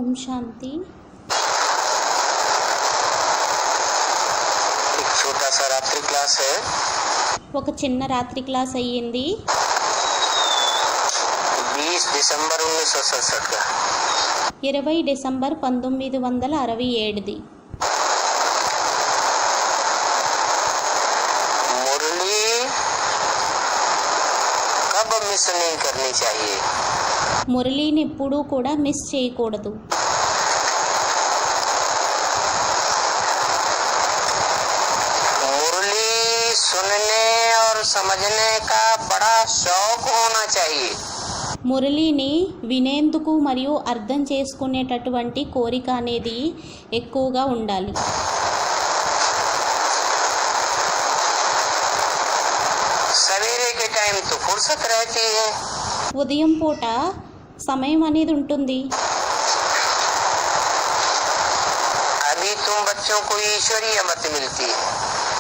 ఓం శాంతి. एक छोटा सा रात्रि क्लास है। ఒక చిన్న రాత్రి క్లాస్ అయ్యింది. 20 दिसंबर 1967 का 20 డిసెంబర్ 1967ది. मुरली कब मिस नहीं करनी चाहिए। మురళిని ఎప్పుడూ కూడా మిస్ చేయకూడదు. मुरली सुनने और समझने का बड़ा शौक होना चाहिए। మురళిని వినేందుకు మరియు అర్థం చేసుకునేటటువంటి కోరిక అనేది ఎక్కువగా ఉండాలి. सवेरे के टाइम तो फुर्सत रहती है। ఉదయం పూట సమయం అనేది ఉంటుంది. अभी तुम बच्चों को ईश्वरीय मत मिलती है।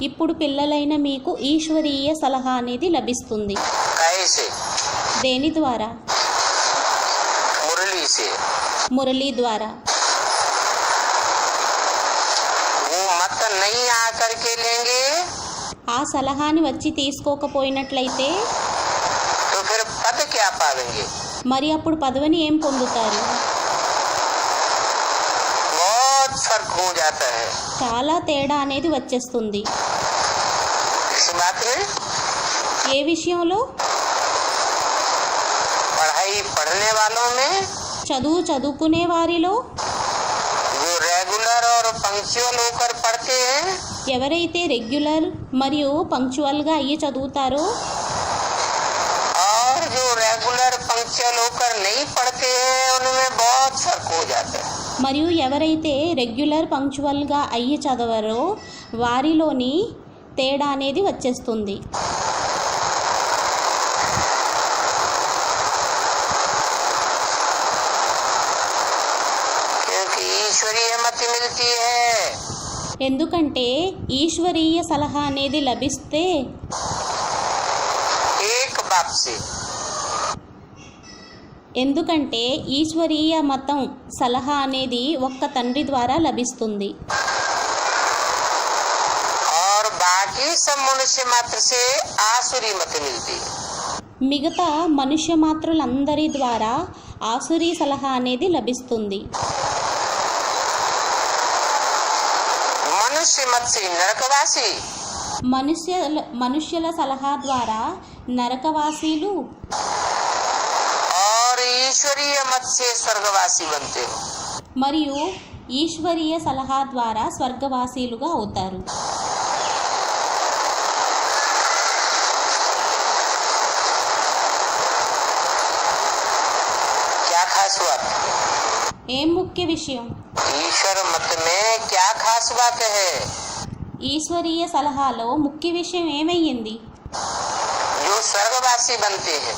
ఇప్పుడు పిల్లలైన మీకు ఈశ్వరీయ సలహా అనేది లభిస్తుంది. कैसे? దేని ద్వారా? मुरली से। మురళి ద్వారా. वो मत नहीं आकर के लेंगे ఆ సలహాని వచ్చి తీసుకోకపోయినట్లయితే तो फिर पद क्या पाएंगे। మరి అప్పుడు పదవిని ఏం పొందుతారు? बहुत फर्क हो जाता है చాలా తేడా అనేది వచ్చేస్తుంది. इस बात में। ఏ విషయంలో? पढ़ाई पढ़ने वालों में చదువుకునే వారిలో जो रेगुलर और पंक्चुअल होकर पढ़ते हैं ఎవరైతే రెగ్యులర్ మరియు పంక్చువల్గా అయ్యి చదువుతారో और जो रेगुलर पंक्चुअल होकर नहीं पढ़ते हैं उनमें बहुत फर्क हो जाता है। మరియు ఎవరైతే రెగ్యులర్ పంక్చువల్గా అయ్యి చదవరో వారిలోని తేడా అనేది వచ్చేస్తుంది. क्योंकि ईश्वरीय मत मिलती है। ఎందుకంటే ఈశ్వరీయ సలహా అనేది లభిస్తే एक बाप से ఎందుకంటే ఈశ్వరీయ మతం సలహా అనేది ఒక్క తండ్రి ద్వారా లభిస్తుంది. और बाकी सब मनुष्य मात्र से आसुरी मत मिलती है। మిగతా మనుష్య మాత్రులందరి ద్వారా ఆసురీ సలహా అనేది లభిస్తుంది. मनुष्य मत से नरकवासी మనుష్యుల సలహా ద్వారా నరకవాసీలు और ईश्वरीय मत से स्वर्गवासी बनते हो। మరియు ఈశ్వరీయ సలహా ద్వారా స్వర్గవాసీలుగా అవుతారు. क्या खास बात? ఏం ముఖ్య విషయం? ईश्वर मत में क्या खास बात है? ఈశ్వరీయ సలహాలో ముఖ్య విషయం ఏమయ్యింది? जो स्वर्गवासी बनते हैं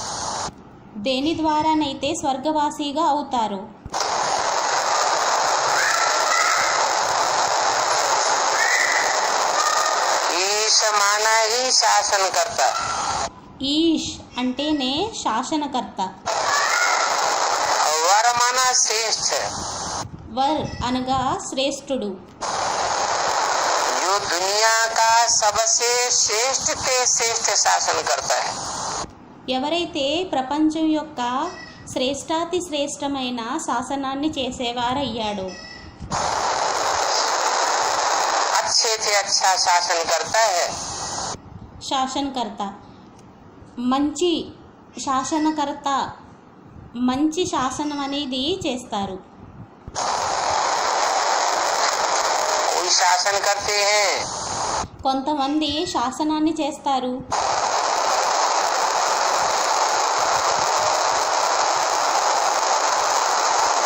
దేని ద్వారానైతే స్వర్గవాసీగా అవుతారు. ईश माना ही शासन करता। ఈష్ అంటేనే శాసనకర్త. वर माना श्रेष्ठ। వర్ అనగా శ్రేష్ఠుడు. जो दुनिया का सबसे श्रेष्ठ से श्रेष्ठ शासन करता है। ఎవరైతే ప్రపంచం యొక్క శ్రేష్టాతి శ్రేష్టమైన శాసనాన్ని చేసేవారయ్యాడో अच्छे से अच्छा शासन करता है। శాసనకర్త మంచి శాసనకర్త మంచి శాసనం అనేది చేస్తారు. कोई शासन करते हैं కొంతమంది శాసనాన్ని చేస్తారు.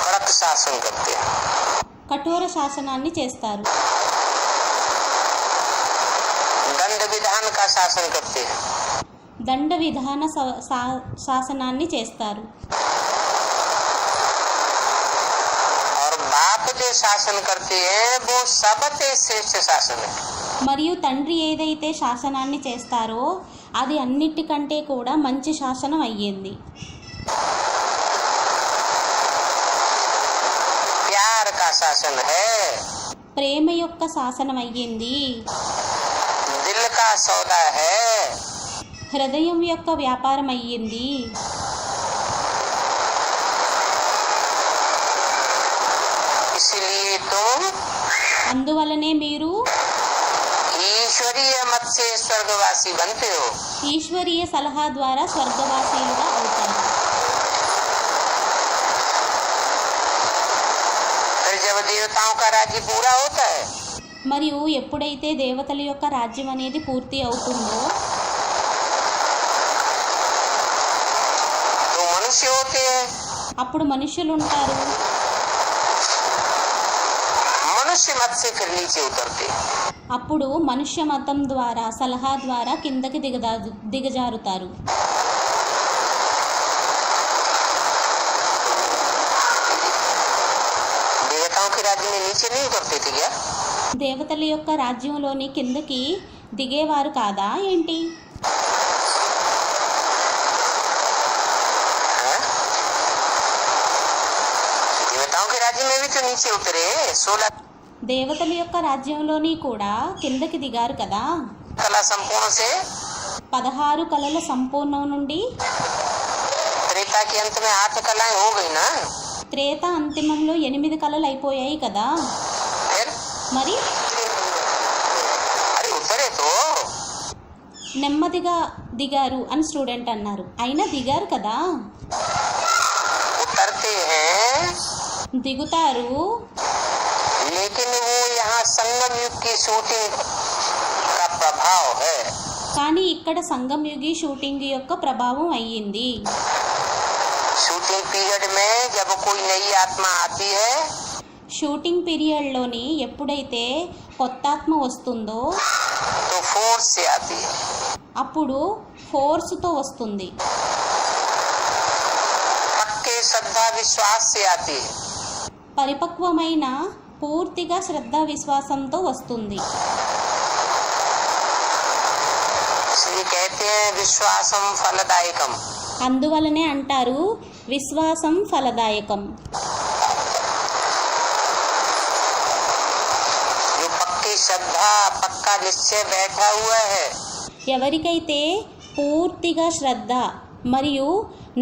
कड़क शासन करते हैं। కఠోర శాసనాన్ని చేస్తారు. दंड विधान का शासन करते हैं। దండ విధాన శాసనాన్ని చేస్తారు. और बाप जो शासन करते हैं वो सबसे श्रेष्ठ शासन है। మరియు తండ్రి ఏదైతే శాసనాన్ని చేస్తారో అది అన్నిటికంటే కూడా మంచి శాసనం అయ్యింది. शासन है, ప్రేమ యొక్క శాసనం అయ్యింది, दिल का सौदा है, హృదయం యొక్క వ్యాపారం అయ్యింది. इसलिए तुम అందువలనే మీరు ईश्वरीय मत से स्वर्गवासी बनते हो. ఈశ్వరీయ సలహా ద్వారా స్వర్గవాసీలుగా అవుతారు. फिर जब देवताओं का राज्य पूरा होता है, మరియు ఎప్పుడైతే దేవతల యొక్క రాజ్యం అనేది పూర్తి అవుతుందో तो मनुष्य होते हैं. అప్పుడు మనుషులు ఉంటారు. मनुष्य मत से फिर नीचे उतरते. అప్పుడు మనుష్య మతం ద్వారా సలహా ద్వారా కిందకి దిగజారుతారు. देवताओं के राज्य में नीचे नहीं उतरते थे क्या? దేవతల యొక్క రాజ్యంలోని కిందకి దిగేవారు కాదా ఏంటి? हाँ? देवताओं के राज्य में भी तो नीचे उतरे 16 దేవతల యొక్క రాజ్యంలోని కూడా కిందకి దిగారు కదా. कला संपूर्ण से 16 కళల సంపూర్ణం నుండి त्रेता के अंत में 8 कलाएं हो गई ना. త్రేత అంతిమంలో 8 కళలు అయిపోయాయి కదా. फिर మరి अरे उतरे तो నెమ్మదిగా దిగారు అని స్టూడెంట్ అన్నారు. అయినా దిగారు కదా. उतरते हैं, దిగుతారు. लेकिन वो यहाँ संगम युग की शूटिंग का प्रभाव है. కానీ ఇక్కడ సంగంయుగి షూటింగ్ యొక్క ప్రభావం అయ్యింది. शूटिंग पीरियड में जब कोई नई आत्मा आती है షూటింగ్ పీరియడ్లోని ఎప్పుడైతే కొత్తాత్మ వస్తుందో तो फोर्स से आती है. అప్పుడు ఫోర్స్తో వస్తుంది. पक्के श्रद्धा विश्वास से आती है. పరిపక్వమైన పూర్తిగా శ్రద్ధ విశ్వాసంతో వస్తుంది. इसलिए कहते हैं विश्वासम फलदायकम. అందువలనే అంటారు విశ్వాసం ఫలదాయకం. जो पक्की श्रद्धा पक्का निश्चय बैठा हुआ है ఎవరికైతే పూర్తిగా శ్రద్ధ మరియు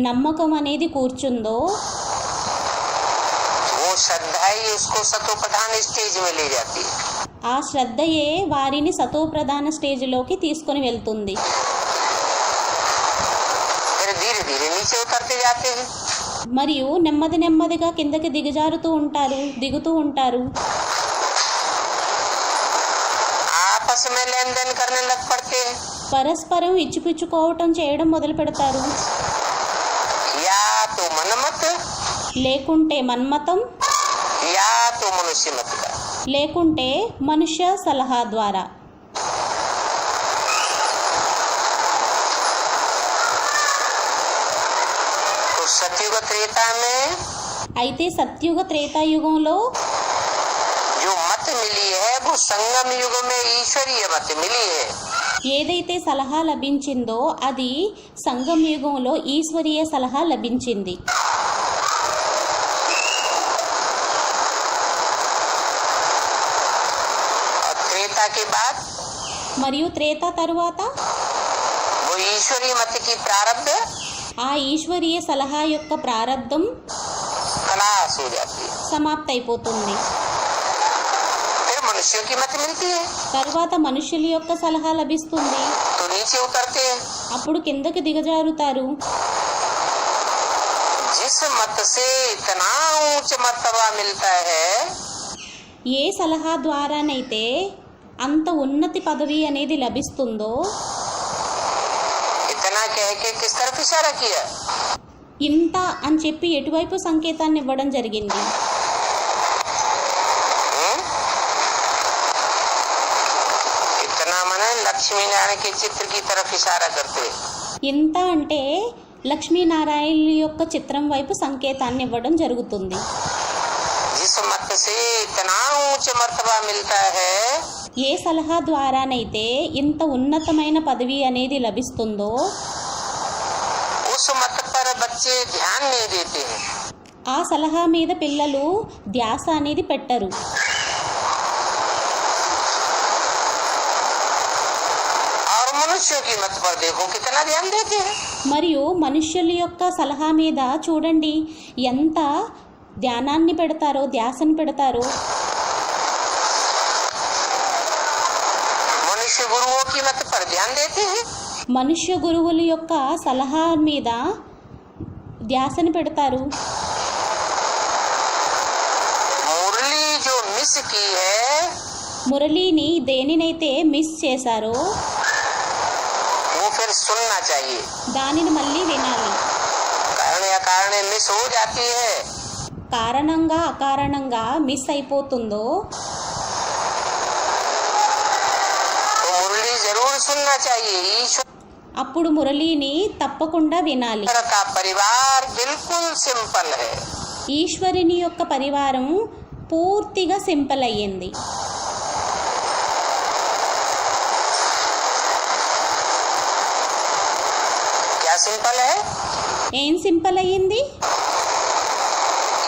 నమ్మకం అనేది కూర్చుందో वो श्रद्धा ही उसको सतो प्रधान स्टेज में ले जाती है. ఆ శ్రద్ధయే వారిని సతోప్రధాన స్టేజ్లోకి తీసుకొని వెళ్తుంది. फिर धीरे धीरे नीचे उतरते जाते हैं. మరియు నెమ్మదిగా కిందకి దిగుతూ ఉంటారు. आपस में लेन देन करने लग पड़ते हैं. పరస్పరం ఇచ్చిపుచ్చుకోవటం చేయడం మొదలు పెడతారు. या तो मनमत లేకుంటే మన్మతం, या तो मनुष्य मत का. లేకుంటే మనుష్య సలహా ద్వారా. तो सतयुग त्रेता में అయితే సత్యుగ త్రేతాయుగంలో जो मत मिली है वो संगम युग में ईश्वरीय मत मिली है. ఏదైతే సలహా లభించిందో అది సంగం యుగంలో ఈశ్వరీయ సలహా లభించింది. और त्रेता के बाद మరియు త్రేత తరువాత वो ईश्वरीय मत की प्रारब्ध ఆ ఈశ్వరీయ సలహా యొక్క ప్రారబ్ధం खलास हो जाती है. సమాప్తైపోతుంది. फिर मनुष्यों की मत मिलती है తరువాత మనుషుల యొక్క సలహా లభిస్తుంది. तो नीचे उतरते हैं. అప్పుడు కిందకి దిగజారుతారు. जिस मत से इतना ऊंच मर्तबा मिलता है ఏ సలహా ద్వారానైతే అంత ఉన్నతి పదవి అనేది లభిస్తుందో इतना कह के किस तरफ इशारा किया? ఇంత అని చెప్పి ఎటువైపు సంకేతాన్ని ఇవ్వడం జరిగింది. इतना मने लक्ष्मी नारायण के चित्र की तरफ इशारा करते. ఇంత అంటే లక్ష్మీనారాయణ యొక్క చిత్రం వైపు సంకేతాన్ని ఇవ్వడం జరుగుతుంది. जिस मत से इतना ऊंच मर्तबा मिलता है ఏ సలహా ద్వారానైతే ఇంత ఉన్నతమైన పదవి అనేది లభిస్తుందో उस मत पर बच्चे ध्यान नहीं देते हैं. ఆ సలహా మీద పిల్లలు ధ్యాస అనేది పెట్టరు. और मनुष्यों की मत पर देखो कितना ध्यान देते हैं। మరియు మనుష్యుల యొక్క సలహా మీద చూడండి ఎంత ధ్యానాన్ని పెడతారో, ధ్యాసను పెడతారో. मनुष्य गुरुओं की मत पर ध्यान देते हैं। మనుష్య గురువుల యొక్క సలహా మీద ధ్యాసను పెడతారు. मुरली जो मिस की है మురళిని దేనినైతే మిస్ చేశారో वो फिर सुनना चाहिए। దానిని మళ్ళీ వినాలి. कारण या कारण मिस हो जाती है కారణంగా అకారణంగా మిస్ అయిపోతుందో तो मुरली जरूर सुनना चाहिए। ईश्वर అప్పుడు మురళిని తప్పకుండా వినాలి. का परिवार बिल्कुल सिंपल है। ఈశ్వరుని యొక్క పరివారం పూర్తిగా సింపుల్ అయ్యింది. क्या सिंपल है? ఏం సింపుల్ అయ్యింది?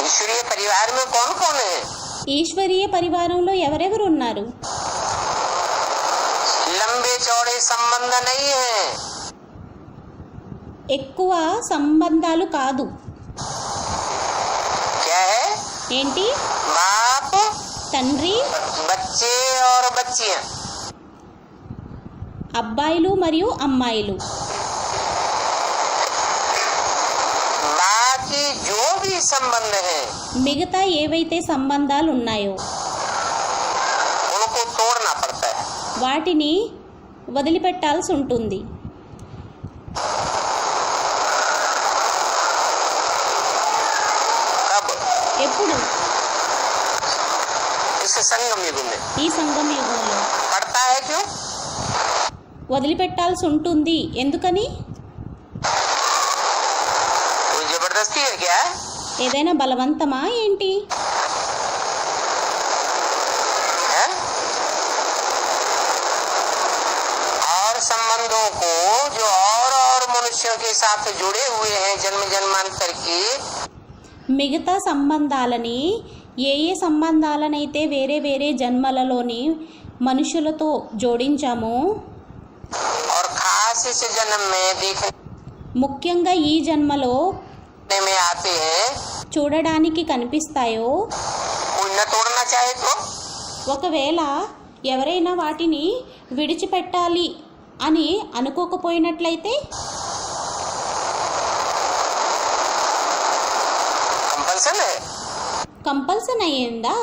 ईश्वरीय परिवार में कौन कौन है? ఈశ్వరీయ పరివారంలో ఎవరెవరు ఉన్నారు? लंबे चौड़े संबंध नहीं है। ఎక్కువ సంబంధాలు కాదు. क्या है? ఏంటి? बाप, తండ్రి, बच्चे और बच्चियां। అబ్బాయిలు మరియు అమ్మాయిలు. बाकी जो भी संबंध है మిగతా ఏవైతే సంబంధాలు ఉన్నాయో उनको तोड़ना पड़ता है। వాటిని వదిలిపెట్టాల్సి ఉంటుంది. कब? ఎప్పుడు? इस संगम युग में ఈ సంగమ యుగంలో. पड़ता है। क्यों? వదిలిపెట్టాల్సి ఉంటుంది. ఎందుకని? कोई जबरदस्ती है क्या? ఏదైనా బలవంతమా ఏంటి? है? और संबंधों को जो और मनुष्यों के साथ जुड़े हुए हैं जन्म जन्मांतर की, మిగతా సంబంధాలని ఏ సంబంధాలనైతే వేరే వేరే జన్మలలోని మనుషులతో జోడించామో और खास इस जन्म में देखने ముఖ్యంగా ఈ జన్మలో में आते हैं, చూడడానికి కనిపిస్తాయో, कोई न तोड़ना चाहे तो ఒకవేళ ఎవరైనా వాటిని విడిచిపెట్టాలి అని అనుకోకపోయినట్లయితే कंपल्सन है। కంపల్సన్ అయ్యిందా?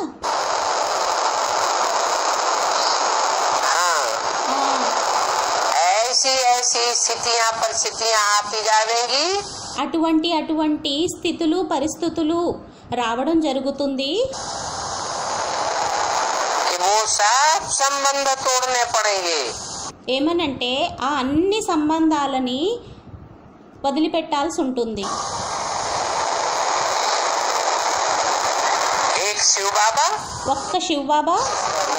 हाँ, ఆ, ऐसी ऐसी स्थितियां परिस्थितियां आती जाएंगी అటువంటి స్థితులు పరిస్థితులు రావడం జరుగుతుంది. कि वो सब संबंध तोड़ने पड़ेंगे। ఏమనంటే ఆ అన్ని సంబంధాలని వదిలిపెట్టాల్సి ఉంటుంది. एक शिव बाबा, ఒక్క శివబాబా,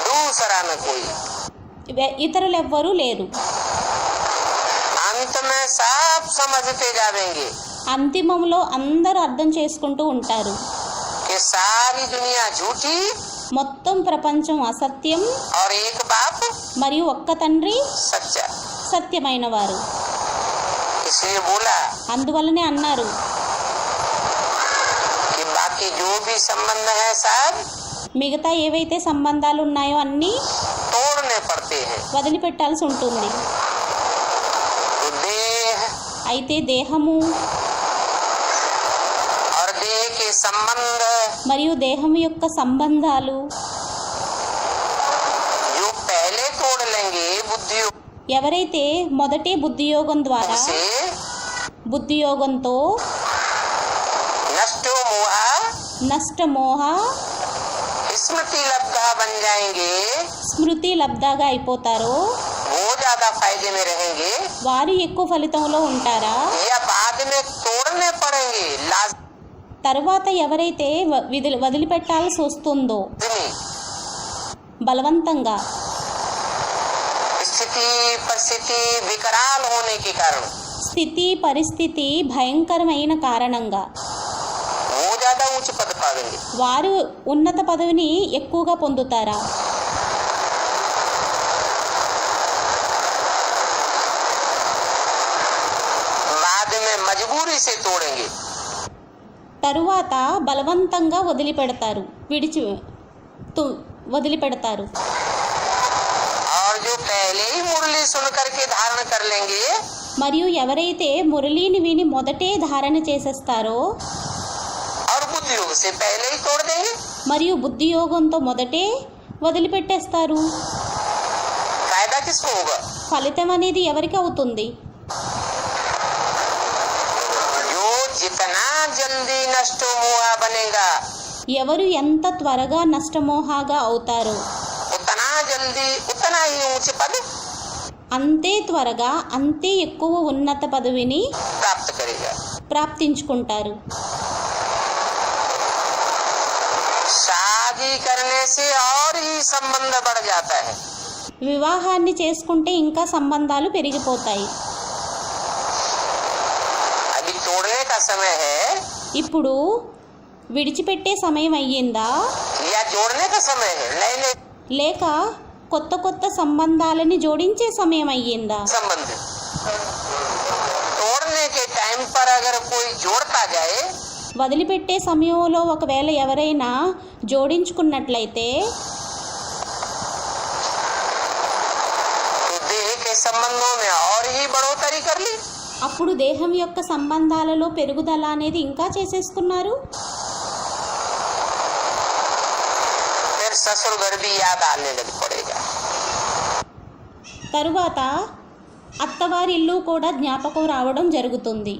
दूसरा न कोई। ఇతరులు ఎవ్వరూ లేరు. अंत में सब समझते जाएंगे అంతిమంలో అందరూ అర్థం చేసుకుంటూ ఉంటారు. कि सारी दुनिया झूठी మొత్తం ప్రపంచం అసత్యం और एक बाप మరియు ఒక్క తండ్రి सच्चा। సత్యమైన వారు. इसलिए बोला అందువల్లనే అన్నారు कि बाकी जो भी संबंध है सब మిగతా ఏవైతే సంబంధాలు ఉన్నాయో అన్నీ तोड़ने पड़ते हैं। వదిలిపెట్టాల్సి ఉంటుంది. तो देह అయితే దేహము और देह के संबंध మరియు దేహం యొక్క సంబంధాలు जो पहले तोड़ लेंगे बुद्धियों ఎవరైతే మొదటే బుద్ధియోగం ద్వారా से బుద్ధియోగంతో नष्टो मोहा నష్టమోహ स्मृति लब्धा बन जाएंगे, స్మృతి లబ్ధాగా అయిపోతారో वो ज्यादा फायदे में रहेंगे వారు ఎక్కువ ఫలితంలో ఉంటారా? या बाद में तोड़ने पड़ेंगे लाजमी। తర్వాత ఎవరైతే వదిలిపెట్టాల్సి వస్తుందో బలవంతంగా स्थिति परिस्थिति विकराल होने के कारण స్థితి పరిస్థితి భయంకరమైన కారణంగా वो ज्यादा ज्यादा उच्च पद पाएंगे। వారు ఉన్నత పదవిని ఎక్కువగా పొందుతారా? बाद में मजबूरी से तोड़ेंगे। తరువాత బలవంతంగా వదిలిపెడతారు. और जो पहले ही मुरली सुन करके धारण कर लेंगे, మరియు ఎవరైతే మురళీని విని మొదటే ధారణ చేసేస్తారో और बुद्धि योग से पहले ही तोड़ देंगे, మరియు బుద్ధి యోగంతో మొదటే వదిలిపెట్టేస్తారు. फायदा किसको होगा? ఫలితం అనేది ఎవరికి అవుతుంది? जो जितना जल्दी नष्ट हुआ बनेगा, ఎవరు ఎంత త్వరగా నష్టమోహాగా అవుతారో उतना जल्दी उतना ही ऊंचे पद అంతే త్వరగా అంతే ఎక్కువ ఉన్నత పదవిని प्राप्त करेगा। ప్రాప్తించుకుంటారు. शादी करने से और ही संबंध बढ़ जाता है। వివాహాన్ని చేసుకుంటే ఇంకా సంబంధాలు పెరిగిపోతాయి. अभी तोड़ने का समय है ఇప్పుడు విడిచిపెట్టే సమయం అయ్యిందా, या जोड़ने का समय है? नए नए లేక కొత్త కొత్త సంబంధాలని జోడించే సమయం అయ్యిందా? संबंध तोड़ने के टाइम पर अगर कोई जोड़ता जाए వదిలిపెట్టే సమయంలో ఒకవేళ ఎవరైనా జోడించుకున్నట్లయితే तो देह के संबंधों में और ही बढ़ोतरी कर ली। అప్పుడు దేహం యొక్క సంబంధాలలో పెరుగుదల అనేది ఇంకా చేసేసుకున్నారు. फिर ससुर घर भी याद आने लग पड़ेगा। తరువాత అత్తవారి ఇల్లు కూడా జ్ఞాపకం రావడం జరుగుతుంది.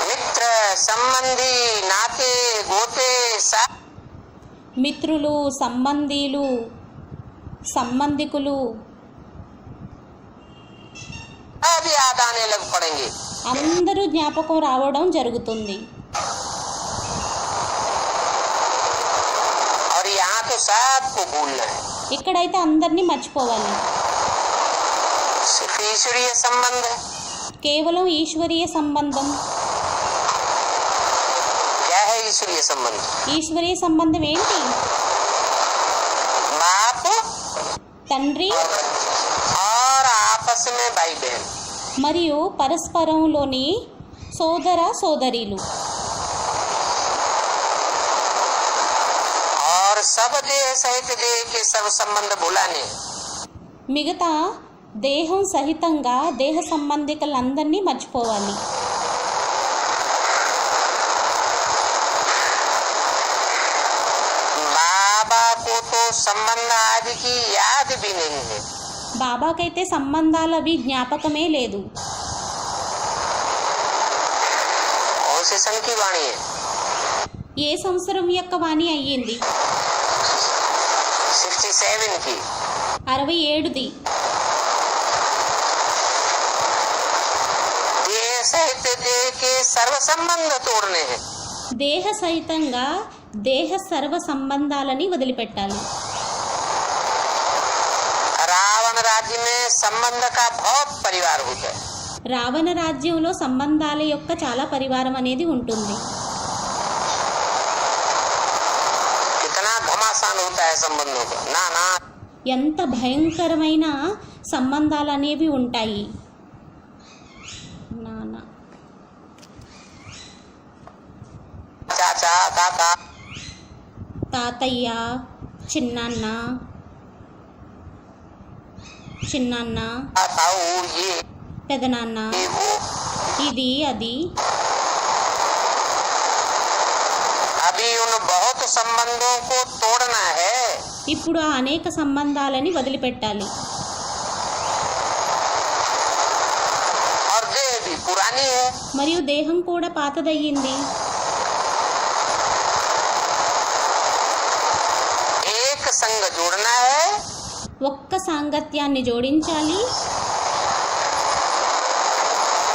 मित्र संबंधी नाते गोते सब మిత్రులు, సంబంధీలు, సంబంధికులు याद आने लग पड़ेंगे। అందరూ జ్ఞాపకం రావడం జరుగుతుంది. और यहाँ तो सबको भूलना है। ఇక్కడైతే అందరినీ మర్చిపోవాలి. सिर्फ ईश्वरीय संबंध है। కేవలం ఈశ్వరీయ సంబంధం. क्या है ईश्वरीय संबंध? ఈశ్వరీయ సంబంధం ఏంటి? बाप తండ్రి और आपस में भाई बहन। మరియు పరస్పరంలోని సోదర సోదరీలు. और सब देह सहित देह के सब संबंध भुलाने। మిగతా దేహం సహితంగా దేహ సంబంధికులందరినీ మర్చిపోవాలి. बाबा को तो संबंध आदि की याद भी नहीं है। బాబాకైతే సంబంధాలు అవి జ్ఞాపకమే లేదు. कौन से सन की वाणी है? ఏ సంవత్సరం యొక్క వాణి అయ్యింది? 67 की। 67ది. देह सहित देह के सर्व संबंध तोड़ने हैं। దేహ సహితంగా దేహ సర్వ సంబంధాలని వదిలిపెట్టాలి. रावण राज्य में संबंध का बहुत परिवार होता है। రావణ రాజ్యంలో సంబంధాల యొక్క చాలా పరివారం అనేది ఉంటుంది. कितना घमासान होता है संबंधों का। ना ना ఎంత భయంకరమైన సంబంధాలు అనేవి ఉంటాయి. నాన్న, चाचा काका తాతయ్య, చిన్నాన్న, చిన్నాన్న, ताऊ ये పెదనాన్న, वो। ఇది అది. अभी उन बहुत संबंधों को तोड़ना है। ఇప్పుడు ఆ అనేక సంబంధాలని వదిలిపెట్టాలి. और देह भी पुरानी है। మరియు దేహం కూడా పాతదయ్యింది. एक संग जोड़ना है। ఒక్క సాంగత్యాన్ని జోడించాలి.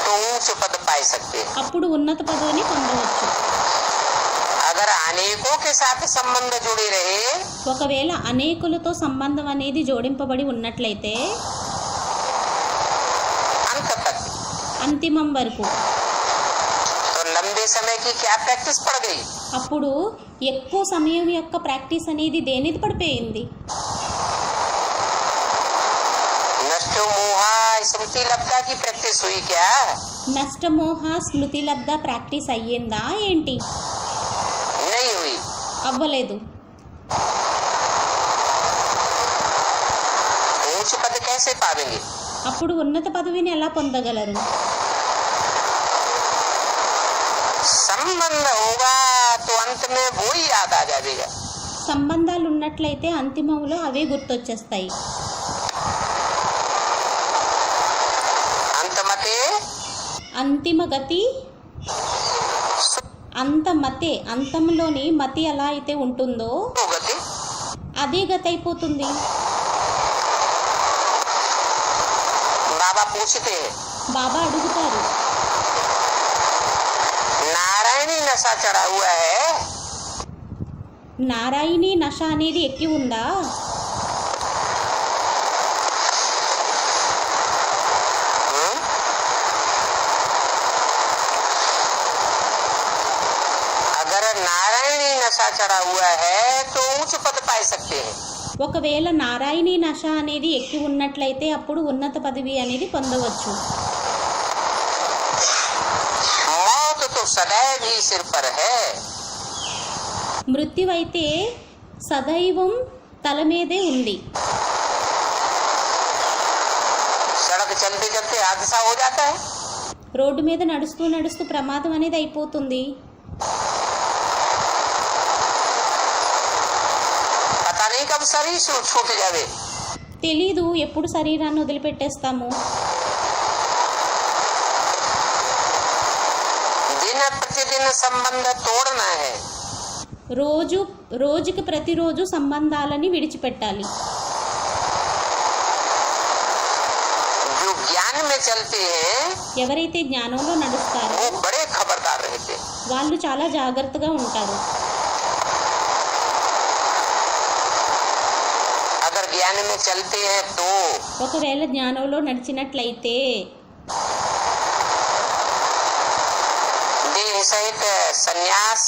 तो ऊंच पद पाई सकते हैं। అప్పుడు ఉన్నత పదవిని పొందవచ్చు. अगर अनेकों के साथ संबंध जुड़े रहे ఒకవేళ అనేకులతో సంబంధం అనేది జోడింపబడి ఉన్నట్లయితే अंत तक అంతిమం వరకు लंबे समय की क्या प्रैक्टिस पड़ गई? అప్పుడు ఎక్కువ సమయం యొక్క ప్రాక్టీస్ అనేది దేనిది పడిపోయింది? नष्ट मोहा स्मृति लब्धा की प्रैक्टिस हुई क्या? నష్టమోహ స్మృతి లబ్ధ ప్రాక్టీస్ అయ్యిందా ఏంటి? नहीं हुई। అవ్వలేదు. ऊंच पद कैसे पावेंगे? అప్పుడు ఉన్నత పదవిని ఎలా పొందగలరు? संबंध होगा तो अंत में वो ही याद आ जाएगा। సంబంధాలు ఉన్నట్లయితే అంతిమంలో అవే గుర్తొచ్చేస్తాయి. अंतमते అంతిమ గతి అంతమతే, అంతంలోని మతి ఎలా అయితే ఉంటుందో वो गति। అదే గతి అయిపోతుంది. बाबा पूछते हैं, బాబా అడుగుతారు, नारायणी नशा चढ़ा हुआ है? నారాయణి నష అనేది ఎక్కి ఉందా? अगर नारायणी नशा चढ़ा हुआ है तो ऊंच पद पा सकते हैं। ఒకవేళ నారాయణి నష అనేది ఎక్కి ఉన్నట్లయితే అప్పుడు ఉన్నత పదవి అనేది పొందవచ్చు. मौत तो सदैव ही सिर पर है। మృత్యువైతే సదైవం తల మీదే ఉంది. सड़क चलते चलते हादसा हो जाता है। రోడ్డు మీద నడుస్తూ నడుస్తూ ప్రమాదం అనేది అయిపోతుంది. पता नहीं कब शरीर छूट जावे। తెలీదు ఎప్పుడు శరీరాన్ని వదిలిపెట్టేస్తాము. दिन प्रतिदिन संबंध तोड़ना है। రోజుకి ప్రతిరోజు సంబంధాలని విడిచిపెట్టాలి. जो ज्ञान में चलते हैं ఎవరైతే జ్ఞానంలో నడుస్తారో वो बड़े खबरदार रहते हैं। వాళ్ళు చాలా జాగ్రత్తగా ఉంటారు. अगर ज्ञान में चलते हैं तो ఒకవేళ జ్ఞానంలో నడిచినట్లయితే देह सहित संन्यास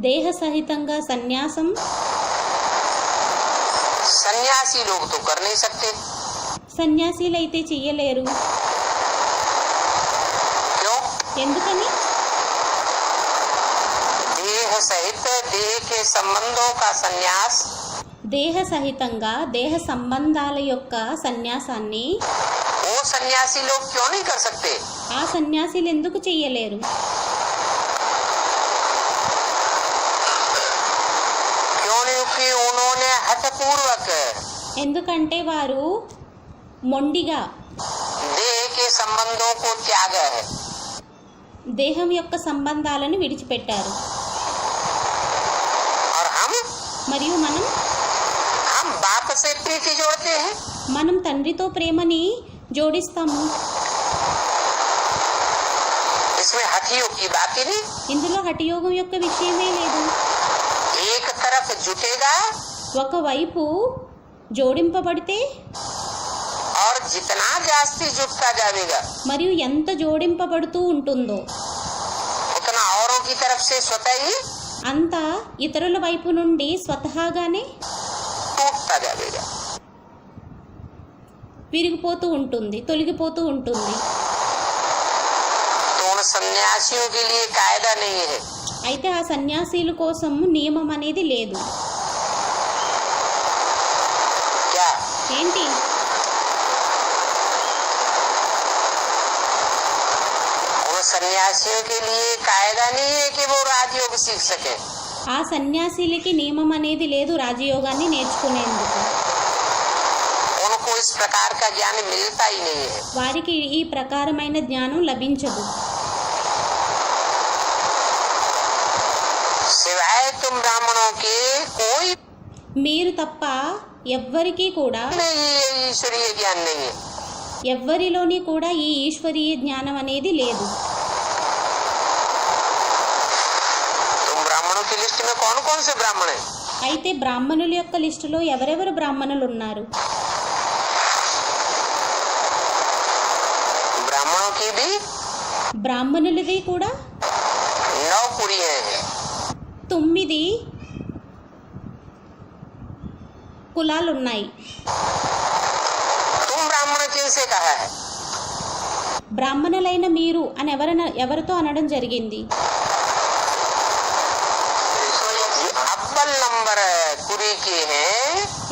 దేహ సహితంగా సన్యాసం सन्यासी लोग तो कर नहीं सकते। సన్యాసీలైతే చెయ్యలేరు. क्यों? ఎందుకని? देह सहित देह के संबंधों का संन्यास దేహ సహితంగా దేహ సంబంధాల యొక్క సన్యాసాన్ని वो सन्यासी लोग क्यों नहीं कर सकते? ఆ సన్యాసీలు ఎందుకు చెయ్యలేరు? क्योंकि उन्होंने हठपूर्वक ఎందుకంటే వారు మొండిగా देह के संबंधों को त्यागा है। దేహం యొక్క సంబంధాలను విడిచిపెట్టారు. और మరియు हम बाप से प्रीति जोड़ते हैं। మనం తండ్రితో ప్రేమని జోడిస్తాము. इसमें हठयोग की बात ही नहीं। ఇందులో హఠయోగం యొక్క విషయమే లేదు. एक तरफ जुटेगा ఒకవైపు జోడింపబడితే और जितना जास्ती जुटता जाएगा మరియు ఎంత జోడింపబడుతూ ఉంటుందో उतना औरों की तरफ से स्वतः ही అంత ఇతరుల వైపు నుండి స్వతహాగానే टूटता जाएगा। విరిగిపోతూ ఉంటుంది, తొలగిపోతూ ఉంటుంది. तो उन सन्यासियों के लिए कायदा नहीं है। అయితే ఆ సన్యాసీల కోసం నియమం అనేది లేదు. क्या? ఏంటి? उन सन्यासियों के लिए कायदा नहीं है कि वो राजयोग सीख सके। ఆ సన్యాసీలకి నియమం అనేది లేదు రాజయోగాన్ని నేర్చుకునేందుకు. उनको इस प्रकार का ज्ञान मिलता ही नहीं है। వారికి ఈ ప్రకారమైన జ్ఞానం లభించదు. सिवाय तुम ब्राह्मणों के कोई మీరు తప్ప ఎవ్వరికీ కూడా ईश्वरीय ज्ञान नहीं है। ఎవ్వరిలోని కూడా ఈ ఈశ్వరీయ జ్ఞానం అనేది లేదు. तुम ब्राह्मणों की लिस्ट में कौन कौन से ब्राह्मण हैं? అయితే బ్రాహ్మణుల యొక్క లిస్టులో ఎవరెవరు బ్రాహ్మణులు ఉన్నారు? ब्राह्मणों की भी బ్రాహ్మణులది కూడా 9 पूरी हैं। 9 కులాలు ఉన్నాయి. तुम ब्राह्मण किनसे कहा है? బ్రాహ్మణులైన మీరు అని ఎవరితో అనడం జరిగింది? अव्वल नंबर कुरी के हैं,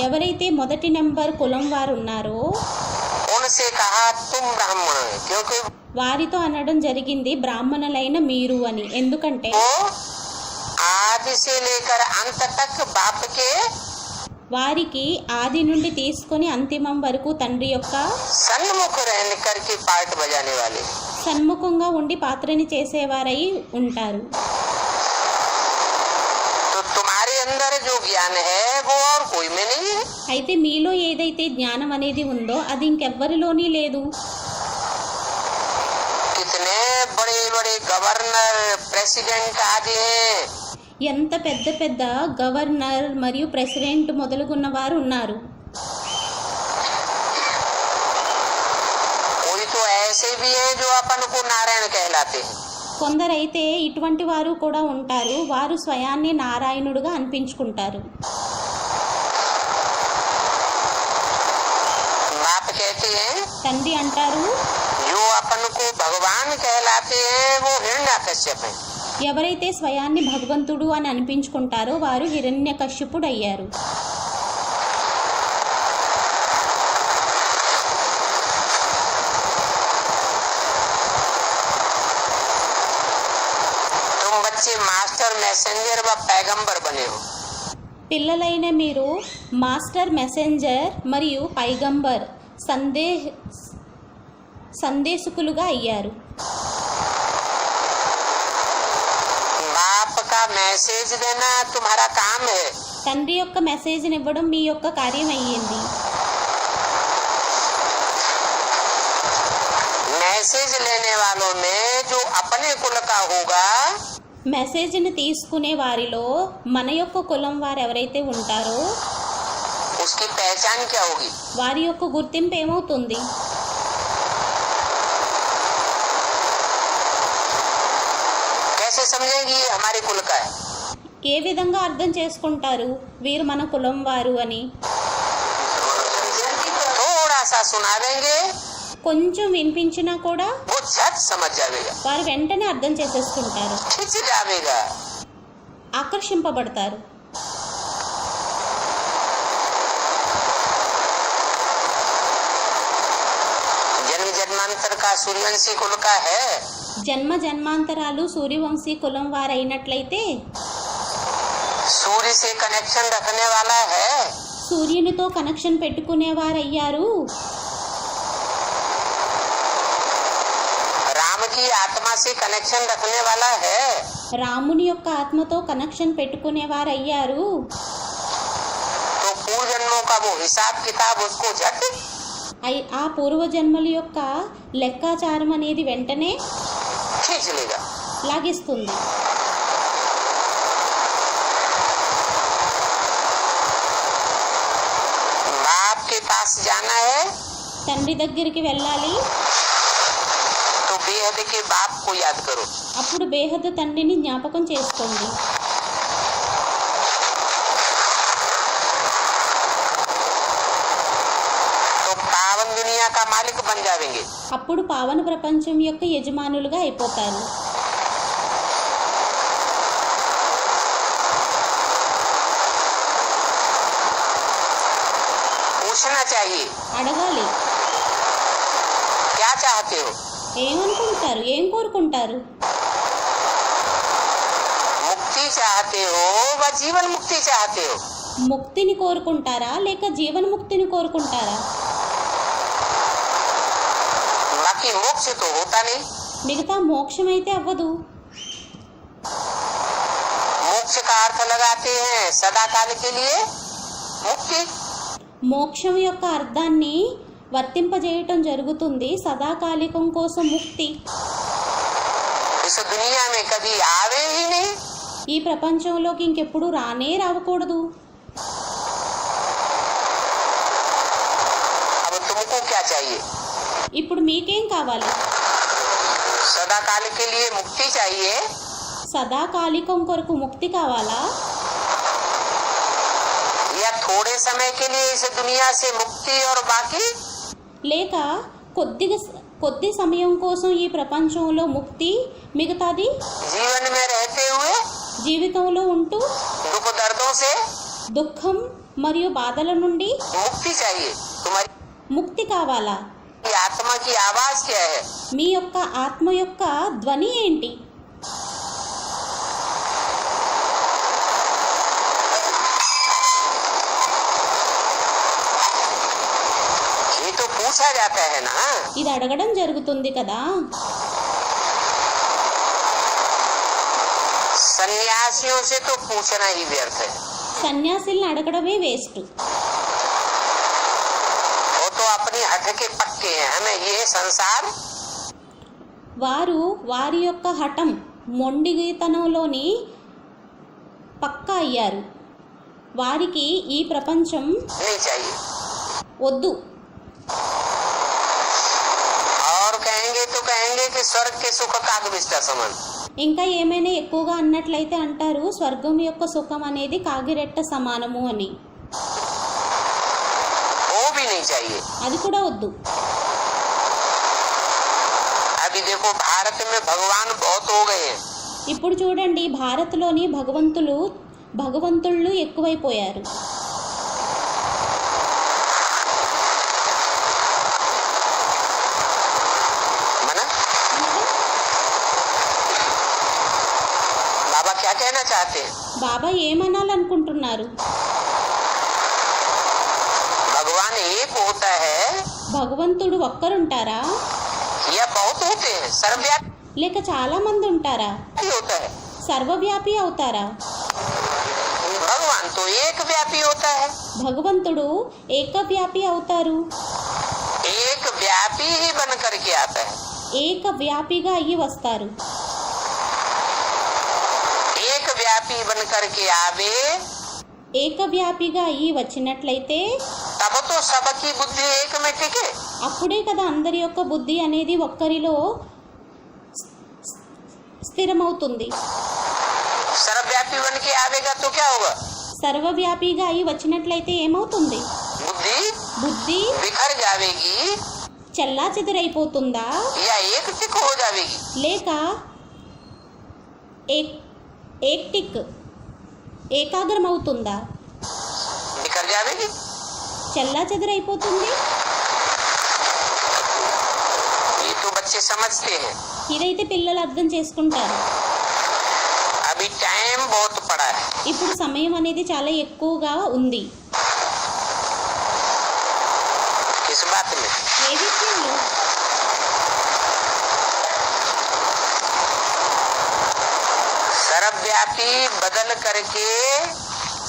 ఎవరైతే మొదటి నెంబర్ కులం వారు ఉన్నారో उनसे कहा तुम ब्राह्मण, क्योंकि వారితో అనడం జరిగింది బ్రాహ్మణులైన మీరు అని. ఎందుకంటే वो आदि से लेकर अंत तक बाप के వారికి ఆది నుండి తీసుకొని అంతిమం వరకు తండ్రి యొక్క सन्मुख रहने करके पार्ट बजाने वाले। సన్ముఖంగా ఉండి పాత్రని చేసేవారై ఉంటారు. तो तुम्हारे अंदर जो ज्ञान है वो और कोई में नहीं है। అయితే మీలో ఏదైతే జ్ఞానం అనేది ఉందో అది ఇంకెవ్వరిలోని లేదు. कितने बड़े बड़े गवर्नर प्रेसिडेंट आदि हैं, ఎంత పెద్ద పెద్ద గవర్నర్ మరియు ప్రెసిడెంట్ మొదలుగున్న వారు ఉన్నారు. कोई तो ऐसे भी हैं जो अपन को नारायण कहलाते हैं। కొందరైతే ఇటువంటి వారు కూడా ఉంటారు. వారు స్వయాన్ని నారాయణుడుగా అనిపించుకుంటారు. बाप कहते हैं తండ్రి అంటారు, जो अपन को भगवान कहलाते हैं वो हिरण्यकश्यप है। ఎవరైతే స్వయాన్ని భగవంతుడు అని అనిపించుకుంటారో వారు హిరణ్యకశ్యపుడు అయ్యారు. तुम बच्चे मास्टर मैसेंजर व पैगंबर बने हो। పిల్లలైన మీరు మాస్టర్ మెసెంజర్ మరియు పైగంబర్ సందేశకులుగా అయ్యారు. बाप का मैसेज देना तुम्हारा काम है। తండ్రి యొక్క మెసేజ్ని ఇవ్వడం మీ యొక్క కార్యం అయ్యింది. मैसेज लेने वालों में जो अपने कुल का होगा మెసేజ్ని తీసుకునే వారిలో మన యొక్క కులం వారు ఎవరైతే ఉంటారో उसकी पहचान क्या होगी? వారి యొక్క గుర్తింపు ఏమవుతుంది? कैसे समझेंगे ये हमारे कुल का है? ఏ విధంగా అర్థం చేసుకుంటారు వీరు మన కులం వారు అని? थोड़ा सा सुना देंगे కొంచెం వినిపించినా కూడా वो झट समझ जाएगा, వారు వెంటనే అర్థం చేసేసుకుంటారు, खिंच जाएगा। ఆకర్షింపబడతారు. जन्म जन्मांतर का सूर्यवंशी कुल का है, జన్మ జన్మాంతరాలు సూర్యవంశీ కులం వారైనట్లయితే सूर्य से कनेक्शन रखने वाला है, సూర్యునితో కనెక్షన్ పెట్టుకునేవారయ్యారు. राम की आत्मा से कनेक्शन रखने वाला है, రాముని యొక్క ఆత్మతో కనెక్షన్ పెట్టుకునేవారయ్యారు. तो पूर्व जन्मों का वो हिसाब किताब उसको झट ఆ పూర్వజన్మల యొక్క లెక్కాచారం అనేది వెంటనే खींच लेगा। లాగిస్తుంది. बाप के पास जाना है తండ్రి దగ్గరికి వెళ్ళాలి. तो बेहद के बाप को याद करो। అప్పుడు బేహద్దు తండ్రిని జ్ఞాపకం చేసుకోండి. तो पावन दुनिया का मालिक बन जाएंगे। అప్పుడు పావన ప్రపంచం యొక్క యజమానులుగా అయిపోతారు. पूछना चाहिए అడగాలి, क्या चाहते हो? ఏమనుకుంటారు, ఏం కోరుకుంటారు? मुक्ति चाहते हो व जीवन मुक्ति चाहते हो? ముక్తిని కోరుకుంటారా లేక జీవన్ముక్తిని కోరుకుంటారా? बाकी मोक्ष तो होता नहीं। మిగతా మోక్షం అయితే అవ్వదు. मोक्ष का अर्थ लगाते हैं सदा काल के लिए मुक्ति। మోక్షం యొక్క అర్థాన్ని వర్తింపజేయటం జరుగుతుంది, సదాకాలికం కోసం ముక్తి. इस दुनिया में कभी आवे ही नहीं। ఈ ప్రపంచంలోకి ఇంకెప్పుడు రానే రావకూడదు. अब तुमको क्या चाहिए? ఇప్పుడు మీకేం కావాలి? सदा काल के लिए मुक्ति चाहिए, సదాకాలికం కొరకు ముక్తి కావాలా, या थोड़े समय के लिए इस दुनिया से मुक्ति और बाकी లేక కొద్ది సమయం కోసం ఈ ప్రపంచంలో ముక్తి, మిగతాది जीवन में रहते हुए జీవితంలో ఉంటూ दुख दर्दों से దుఃఖం మరియు బాధల నుండి मुक्ति चाहिए। तुम्हारी ముక్తి కావాలా? आत्मा की आवाज क्या है? మీ యొక్క ఆత్మ యొక్క ధ్వని ఏంటి? ये तो पूछा जाता है ना। ఇది అడగడం జరుగుతుంది కదా. सन्यासियों से तो पूछना ही व्यर्थ है। సన్యాసిల్ని అడగడమే వేస్ట్. वो तो अपनी हठ के पक्के हैं। हमें ये संसार వారి యొక్క హఠం మొండిగితనంలోని పక్కా అయ్యారు. వారికి ఈ ప్రపంచం नहीं चाहिए। వద్దు. और कहेंगे तो कहेंगे कि स्वर्ग के सुख काग बिस्तर समान। ఇంకా ఏమైనా ఎక్కువగా అన్నట్లయితే అంటారు స్వర్గం యొక్క సుఖం అనేది కాగిరెట్ట సమానము అని. वो भी नहीं चाहिए। అది కూడా వద్దు. अभी देखो भारत में भगवान बहुत हो गए हैं। ఇప్పుడు చూడండి భారత్లోని భగవంతుళ్ళు ఎక్కువైపోయారు. मना बाबा क्या कहना चाहते हैं? బాబా ఏమనాలనుకుంటున్నారు? भगवान एक होता है భగవంతుడు ఒక్కరుంటారా या बहुत होते हैं? सर्वव्यापी లేక చాలా మంది ఉంటారా? होता है। సర్వవ్యాపి అవుతారా? भगवान तो एक व्यापी होता है। భగవంతుడు ఏకవ్యాపి అవుతారు. एक व्यापी ही बन करके आता है। ఏకవ్యాపిగా అయ్యి వస్తారు. एक व्यापी बन करके आवे ఏకవ్యాపిగా అయ్యి వచ్చినట్లయితే तब तो सबकी बुद्धि एक में टिके। అప్పుడే కదా అందరి యొక్క బుద్ధి అనేది ఒక్కరిలో స్థిరమవుతుంది. सर्वव्यापी बन के आवेगा तो क्या होगा? సర్వవ్యాపిగా అయి వచ్చినట్లయితే ఏమవుతుంది? बुद्धि బుద్ధి बिखर जावेगी చెల్లా చెదిరైపోతుందా या एक टिक हो जावेगी? లేక ఏక్టిక్ ఏకాగ్రమవుతుందా? बिखर जावेगी। చెల్లా చెదిరైపోతుంది. ये तो बच्चे समझते हैं। ఇదైతే పిల్లలు అర్థం చేసుకుంటారు. अभी टाइम बहुत पड़ा है। ఇప్పుడు సమయం అనేది చాలా ఎక్కువగా ఉంది. किस बात में? ఏ విషయంలో? सर्वव्यापी बदल करके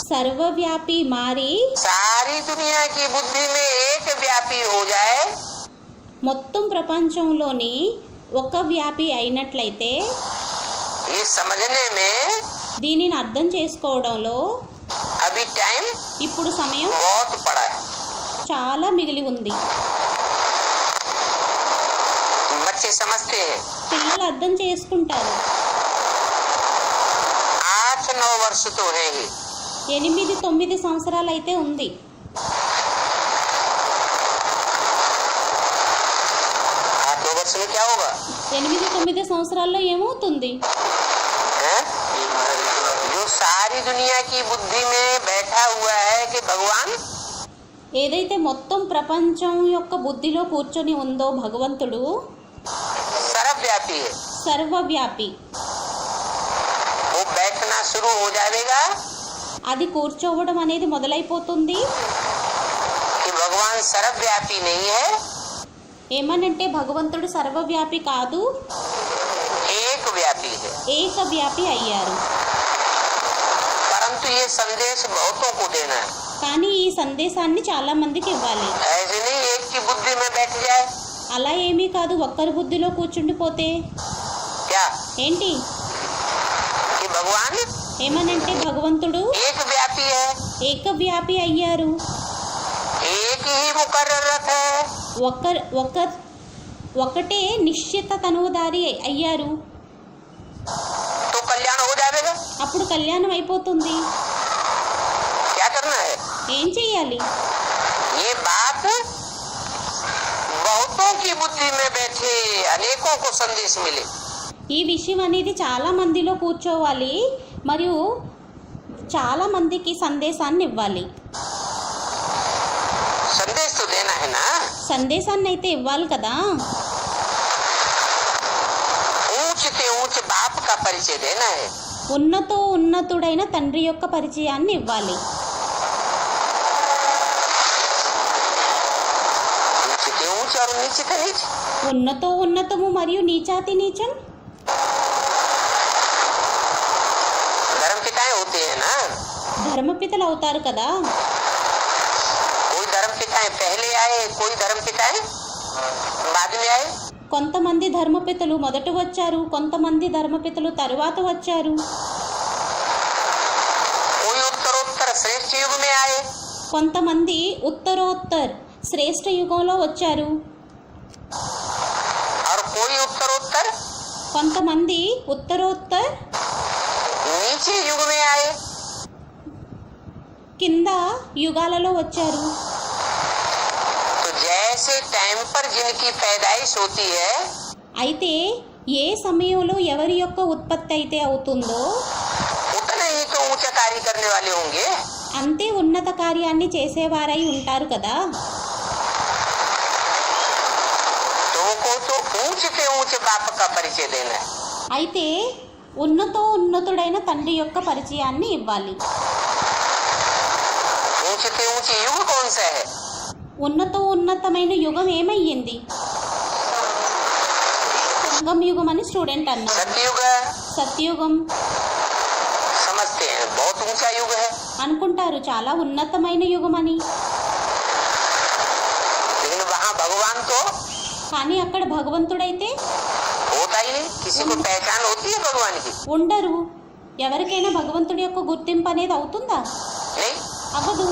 సర్వవ్యాపి మారి सारी दुनिया की बुद्धि में एक व्यापी हो जाए మొత్తం ప్రపంచంలోని ఒక వ్యాపి అయినట్లయితే ये समझने में దీనిని అర్థం చేసుకోవడంలో अभी टाइम ఇప్పుడు సమయం बहुत पड़ा है। చాలా మిగిలి ఉంది. बच्चे समझते हैं। పిల్లలు అర్థం చేసుకుంటారు. 8-9 वर्ष तो है ही। 8-9 సంవత్సరాలు అయితే ఉంది. 8-9 वर्ष में क्या होगा? 8-9 సంవత్సరాల్లో ఏమవుతుంది? हैं? जो सारी दुनिया की बुद्धि में बैठा हुआ है कि भगवान ఏదైతే మొత్తం ప్రపంచం యొక్క బుద్ధిలో కూర్చొని ఉందో భగవంతుడు सर्वव्यापी है, సర్వవ్యాపి. वो बैठना शुरू हो जाएगा అది కూర్చోవడం అనేది మొదలైపోతుంది. कि भगवान सर्वव्यापी नहीं है, ఏమనంటే భగవంతుడు సర్వవ్యాపి కాదు, एक व्यापी है। ఏకవ్యాపి అయ్యారు. परंतु ये संदेश बहुतों को देना है। కానీ ఈ సందేశాన్ని చాలా మందికి ఇవ్వాలి. ऐसे नहीं एक की बुद्धि में बैठ जाए। అలా ఏమీ కాదు, ఒక్కరి బుద్ధిలో కూర్చుండిపోతే क्या ఏంటి? कि भगवान ఏమనంటే భగవంతుడు एक व्यापी है, ఏకవ్యాపి అయ్యారు. एक ही मुकर्ररत है। ఒకటే నిశ్చిత తనువుదారి అయ్యారు. तो कल्याण అప్పుడు కళ్యాణం అయిపోతుంది. क्या करना है? ఏం చెయ్యాలి? ये बात बहुतों की बुद्धि में बैठे अनेकों को संदेश मिले। ఈ విషయం అనేది చాలా మందిలో కూర్చోవాలి మరియు చాలా మందికి సందేశాన్ని ఇవ్వాలి. संदेश तो देना है ना। సందేశాన్ని అయితే ఇవ్వాలి కదా. ऊंच से ऊंच बाप का परिचय देना है। ఉన్నతుడైన తండ్రి యొక్క పరిచయాన్ని ఇవ్వాలి. ऊंच से ऊंच और नीचे से नीच। ఉన్నతము మరియు నీచాతి నీచం. धर्म पिताएं होते हैं ना। ధర్మపితలు అవుతారు కదా. कोई धर्म पिताएं पहले आए, कोई धर्म पिताएं बाद में आए। కొంతమంది ధర్మపితలు మొదట వచ్చారు, కొంతమంది ధర్మపితలు తరువాత వచ్చారు. कोई उत्तरोत्तर श्रेष्ठ युग में आए, కొంతమంది ఉత్తరోత్తర్ శ్రేష్ఠ యుగంలో వచ్చారు. और कोई उत्तरोत्तर కొంతమంది ఉత్తరోత్తర్ नीचे युग में आए। కింద యుగాలలో వచ్చారు. तो जैसे टाइम पर जिनकी पैदाइश होती है, అయితే ఏ సమయంలో ఎవరి యొక్క ఉత్పత్తి అయితే అవుతుందో उतने ही तो ऊंचा कार्य करने वाले होंगे। అంతే ఉన్నత కార్యాన్ని చేసేవారై ఉంటారు కదా. तुमको तो ऊंच से ऊंच बाप का परिचय देना है। అయితే ఉన్నతుడైన తండ్రి యొక్క పరిచయాన్ని ఇవ్వాలి. ऊंच से ऊंच युग कौन सा है? ఉన్నతమైన యుగం ఏమయ్యింది? సంగం యుగం అని స్టూడెంట్ అన్నారు. सतयुग సత్యుగం समझते हैं, बहुत ऊंचा युग है। అనుకుంటారు చాలా ఉన్నతమైన యుగం అని. लेकिन वहाँ भगवान तो కానీ అక్కడ భగవంతుడైతే होता ही नहीं। किसी को पहचान होती है भगवान की? ఉండరు. ఎవరికైనా భగవంతుడి యొక్క గుర్తింపు అనేది అవుతుందా? नहीं। అవ్వదు.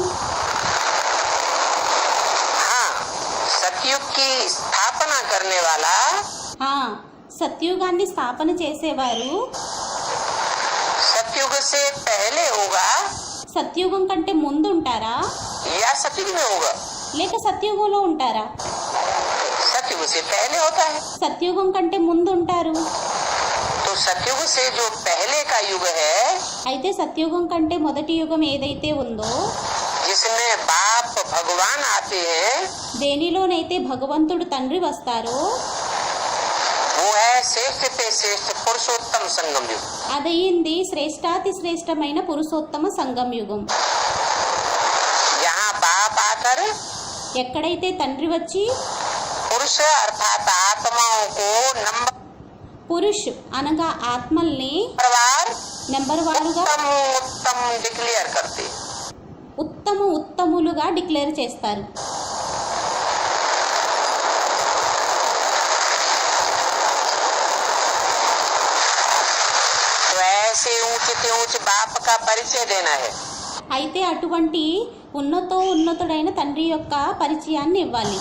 हाँ, सतयुग की स्थापना करने वाला సత్యుగాన్ని స్థాపన చేసేవారు सतयुग से पहले होगा సత్యుగం కంటే ముందు ఉంటారా या सतयुग में होगा? లేక సత్యుగంలో ఉంటారా? सतयुग से पहले होता है। సత్యుగం కంటే ముందు ఉంటారు. तो सतयुग से जो पहले का युग है, అయితే సత్యుగం కంటే మొదటి యుగం ఏదైతే ఉందో जिसमें बाप भगवान आते हैं, దేనిలోనైతే భగవంతుడు తండ్రి వస్తారో वो है श्रेष्ठ से श्रेष्ठ पुरुषोत्तम संगम युग। అదయింది శ్రేష్టాతి శ్రేష్టమైన పురుషోత్తమ సంగం యుగం. यहाँ बाप आकर ఎక్కడైతే తండ్రి వచ్చి पुरुष अर्थात आत्माओं को नंबर పురుష్ అనగా ఆత్మల్ని वार నెంబర్ వారుగా उत्तम उत्तम डिक्लेयर करते हैं। ఉత్తములుగా డిక్లేర్ చేస్తారు. तो ऐसे ऊंचे से ऊंच बाप का परिचय देना है। అయితే అటువంటి ఉన్నతుడైన తండ్రి యొక్క పరిచయాన్ని ఇవ్వాలి.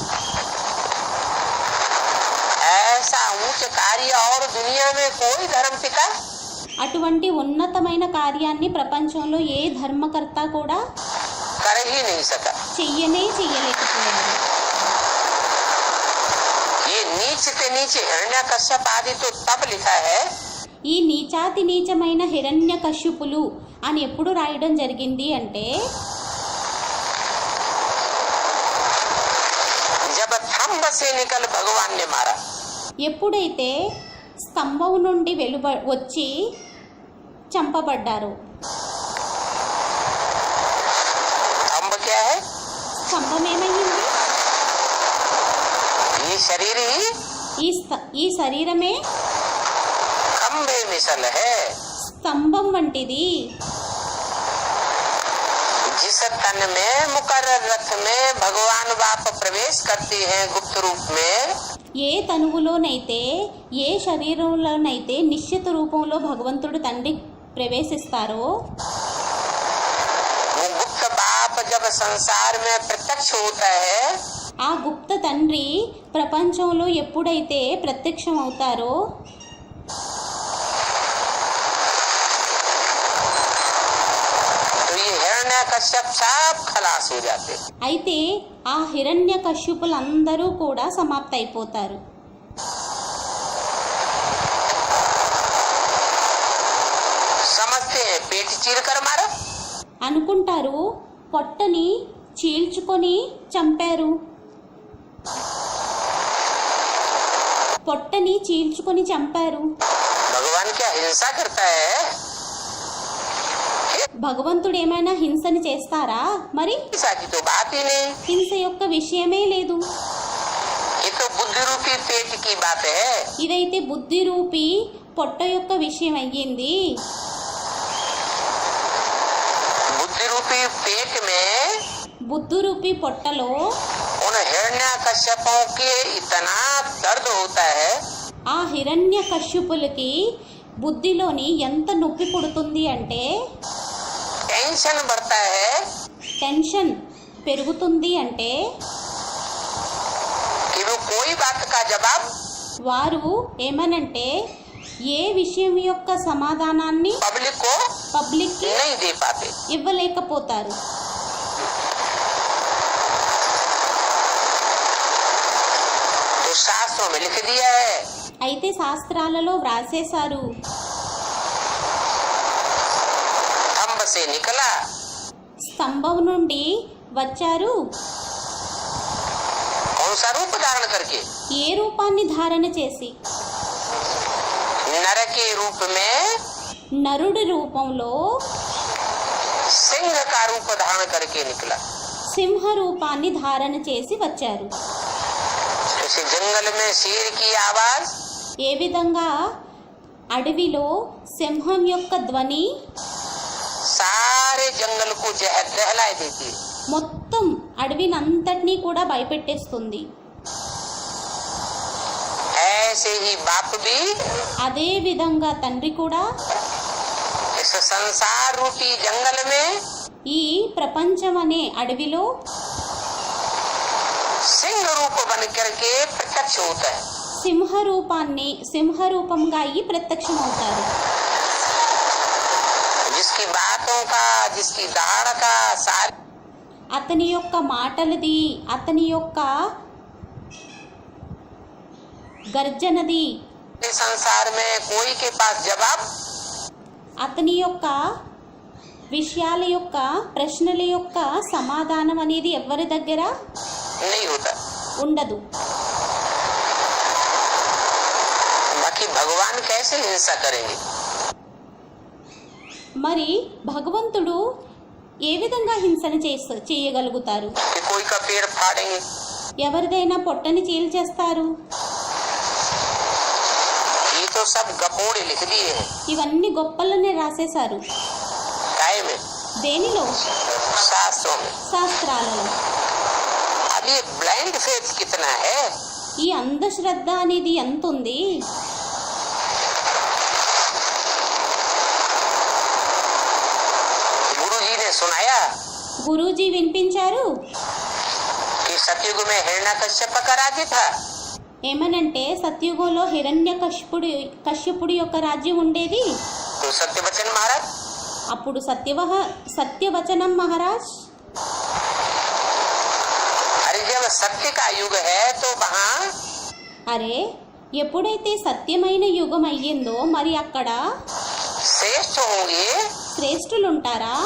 ऐसा ऊंच कार्य और दुनिया में कोई धर्म पिता అటువంటి ఉన్నతమైన కార్యాన్ని ప్రపంచంలో ఏ ధర్మకర్త కూడా कर ही नहीं सका। చెయ్యలేకపోయారు. ये नीच से नीचे हिरण्यकश्यप आदि तो तब लिखा है ఈ నీచాతి నీచమైన హిరణ్యకశ్యపులు అని ఎప్పుడు రాయడం జరిగింది అంటే जब थंब से निकल भगवान ने मारा। ఎప్పుడైతే స్తంభం నుండి వచ్చి చంపబడ్డారు. थंब क्या है? స్తంభం ఏమయ్యింది? ये शरीर ही ఈ శరీరమే खंबे मिसल है। స్తంభం వంటిది. जिस तन में मुकर्रर रथ में भगवान बाप प्रवेश करते हैं गुप्त रूप में, ఏ తనువులోనైతే ఏ శరీరంలోనైతే నిశ్చిత రూపంలో భగవంతుడు తండ్రి ప్రవేశిస్తారో वो गुप्त बाप जब संसार में प्रत्यक्ष होता है, ఆ గుప్త తండ్రి ప్రపంచంలో ఎప్పుడైతే ప్రత్యక్షం అవుతారో हिरण्यकश्यप सब खलास हो जाते। అయితే ఆ హిరణ్య కశ్యపులందరూ కూడా సమాప్తైపోతారు. समझते हैं पेट चीर कर मारा, అనుకుంటారు పొట్టని చీల్చుకొని చంపారు, పొట్టని చీల్చుకొని చంపారు. भगवान क्या हिंसा करता है? భగవంతుడు ఏమైనా హింసని చేస్తారా? మరి हिंसा की तो बात ही नहीं, హింస యొక్క విషయమే లేదు. ये तो बुद्धि रूपी पेट की बात है। ఇదైతే బుద్ధి రూపి పొట్ట యొక్క విషయం అయ్యింది. बुद्धि रूपी पेट में బుద్ధి రూపి పొట్టలో उन हिरण्यकश्यपों के इतना दर्द होता है, ఆ హిరణ్య కశ్యపులకి బుద్ధిలోని ఎంత నొప్పి పుడుతుంది అంటే, टेंशन बढ़ता है టెన్షన్ పెరుగుతుంది అంటే, कि वो कोई बात का जवाब వారు ఏమనంటే ఏ విషయం యొక్క సమాధానాన్ని पब्लिक को పబ్లిక్కి नहीं दे पाते। ఇవ్వలేకపోతారు. तो शास्त्रों में लिख दिया है, అయితే శాస్త్రాలలో వ్రాసేశారు, थंब से निकला స్తంభం నుండి వచ్చారు, कौन सा रूप धारण करके? ఏ రూపాన్ని ధారణ చేసి? नर के रूप में నరుడి రూపంలో सिंह का रूप धारण करके निकला। సింహ రూపాన్ని ధారణ చేసి వచ్చారు. जैसे जंगल में शेर की आवाज ఏ విధంగా అడవిలో సింహం యొక్క ధ్వని सारे जंगल को दहला देती है, మొత్తం అడవినంతటినీ కూడా భయపెట్టేస్తుంది. ऐसे ही बाप भी అదే విధంగా తండ్రి కూడా इस संसार रूपी जंगल में ఈ ప్రపంచం అనే అడవిలో सिंह रूप बन करके प्रत्यक्ष होता है। సింహ రూపంగా అయ్యి ప్రత్యక్షమవుతారు. जिसकी बातों का, जिसकी दाढ़ का, सारे అతని యొక్క మాటలది, అతని యొక్క గర్జనది, संसार में कोई के पास जवाब అతని యొక్క విషయాల యొక్క ప్రశ్నల యొక్క సమాధానం అనేది ఎవరి దగ్గర नहीं होता। ఉండదు. बाकी भगवान कैसे हिंसा करेंगे? మరి భగవంతుడు ఏ విధంగా హింసన చేయగలుగుతారు? कि कोई का पेड़ फाड़ेंगे, ఎవరిదైనా పొట్టని చీల్చేస్తారు. ये तो सब गपोड़े लिख दिए हैं ఇవన్నీ గొప్పలనే రాసేశారు. काय में? దేనిలో? शास्त्रों में। శాస్త్రాలలో. अब ये ब्लाइंड फेथ कितना है? ఈ అంధశ్రద్ధ అనేది ఎంత ఉంది? गुरु जी ने सुनाया గురూజీ వినిపించారు. कि सतयुग में हिरण्यकश्यप का राज्य था, ఏమనంటే సత్యుగంలో హిరణ్య కశ్యపుడి యొక్క రాజ్యం ఉండేది. तो सत्यवचन महाराज అప్పుడు సత్యవచనం మహారాజ్, अरे जब सत्य का युग है तो वहाँ అరే ఎప్పుడైతే సత్యమైన యుగం అయ్యిందో మరి అక్కడ श्रेष्ठ होंगे శ్రేష్ఠులు ఉంటారా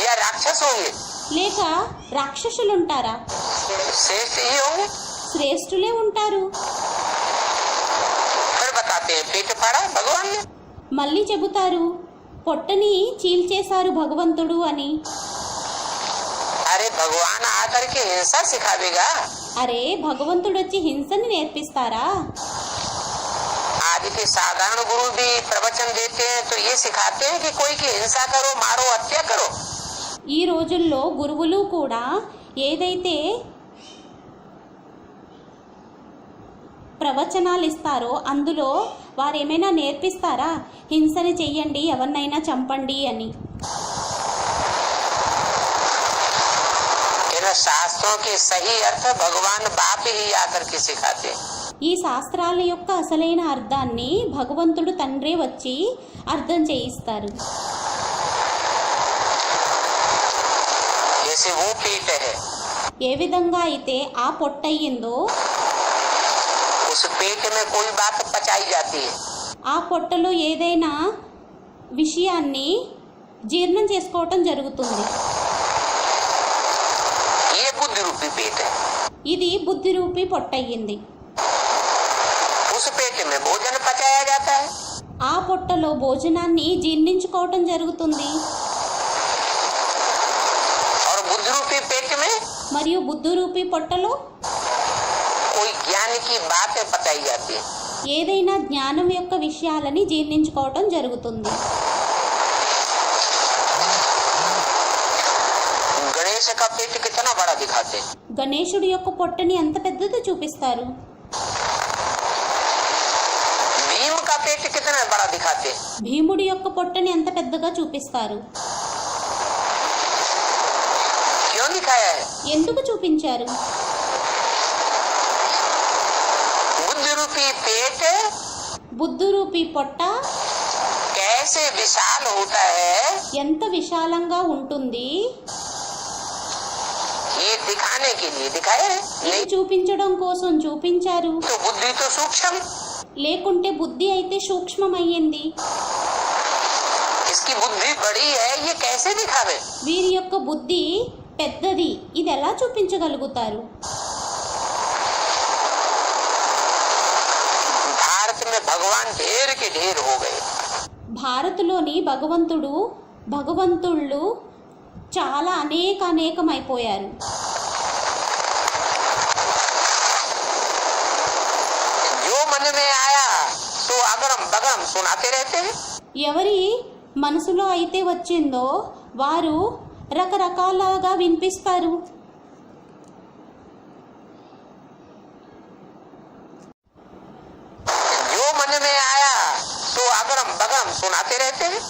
या राक्षस होंगे? లేక రాక్షసులు ఉంటారా? श्रेष्ठ ही होंगे। శ్రేష్ఠులే ఉంటారు. फिर बताते हैं पेट फाड़ा भगवान ने। మళ్ళీ చెబుతారు పొట్టని చీల్చేశారు భగవంతుడు అని. अरे भगवान आकर के हिंसा सिखावेगा? అరే భగవంతుడు వచ్చి హింసని నేర్పిస్తారా? आज के साधारण गुरु भी प्रवचन देते हैं तो ये सिखाते हैं कि कोई की हिंसा करो, मारो, हत्या करो। ఈ రోజుల్లో గురువులు కూడా ఏదైతే ప్రవచనాలు ఇస్తారో అందులో వారు ఏమైనా నేర్పిస్తారా? హింసని చెయ్యండి, ఎవరినైనా చంపండి అని. इन शास्त्रों के सही अर्थ भगवान बाप ही आकर के सिखाते हैं। ఈ శాస్త్రాల యొక్క అసలైన అర్థాన్ని భగవంతుడు తండ్రే వచ్చి అర్థం చేయిస్తారు. जैसे वो पेट है, ఏ విధంగా అయితే ఆ పొట్ట అయ్యిందో उस पेट में कोई बात पचाई जाती है। ఆ పొట్టలో ఏదైనా విషయాన్ని జీర్ణం చేసుకోవటం జరుగుతుంది. ये बुद्धि रूपी पेट है। ఇది బుద్ధి రూపీ పొట్ట అయ్యింది. उस पेट में भोजन पचाया जाता है ఆ పొట్టలో భోజనాన్ని జీర్ణించుకోవటం జరుగుతుంది. और बुद्धि रूपी पेट में మరియు బుద్ధి రూపీ పొట్టలో कोई ज्ञान की बातें पचाई जाती है। ఏదైనా జ్ఞానం యొక్క విషయాలని జీర్ణించుకోవటం జరుగుతుంది. गणेश का पेट कितना बड़ा दिखाते हैं, గణేశుడి యొక్క పొట్టని ఎంత పెద్దదో చూపిస్తారు. भीम का पेट कितना बड़ा दिखाते हैं, భీముడి యొక్క పొట్టని ఎంత పెద్దగా చూపిస్తారు. क्यों दिखाया है? ఎందుకు చూపించారు? बुद्धि रूपी पेट బుద్ధి రూపీ పొట్ట कैसे विशाल होता है, ఎంత విశాలంగా ఉంటుంది ये दिखाने के लिए दिखाया है। ఇది नहीं చూపించడం కోసం చూపించారు. तो बुद्धि तो सूक्ष्म, లేకుంటే బుద్ధి అయితే సూక్ష్మమయ్యింది. इसकी बुद्धि बड़ी है, ये कैसे दिखावे? వీరి యొక్క బుద్ధి పెద్దది, ఇది ఎలా చూపించగలుగుతారు? भारत में भगवान ढेर के ढेर हो गए। భారత్లోని భగవంతుళ్ళు చాలా అనేకమైపోయారు. जो मन में आया तो अगरम बगरम सुनाते रहते हैं। ఎవరి మనసులో అయితే వచ్చిందో వారు రకరకాలుగా వినిపిస్తారు. जो मन में आया तो अगरम बगरम सुनाते रहते हैं।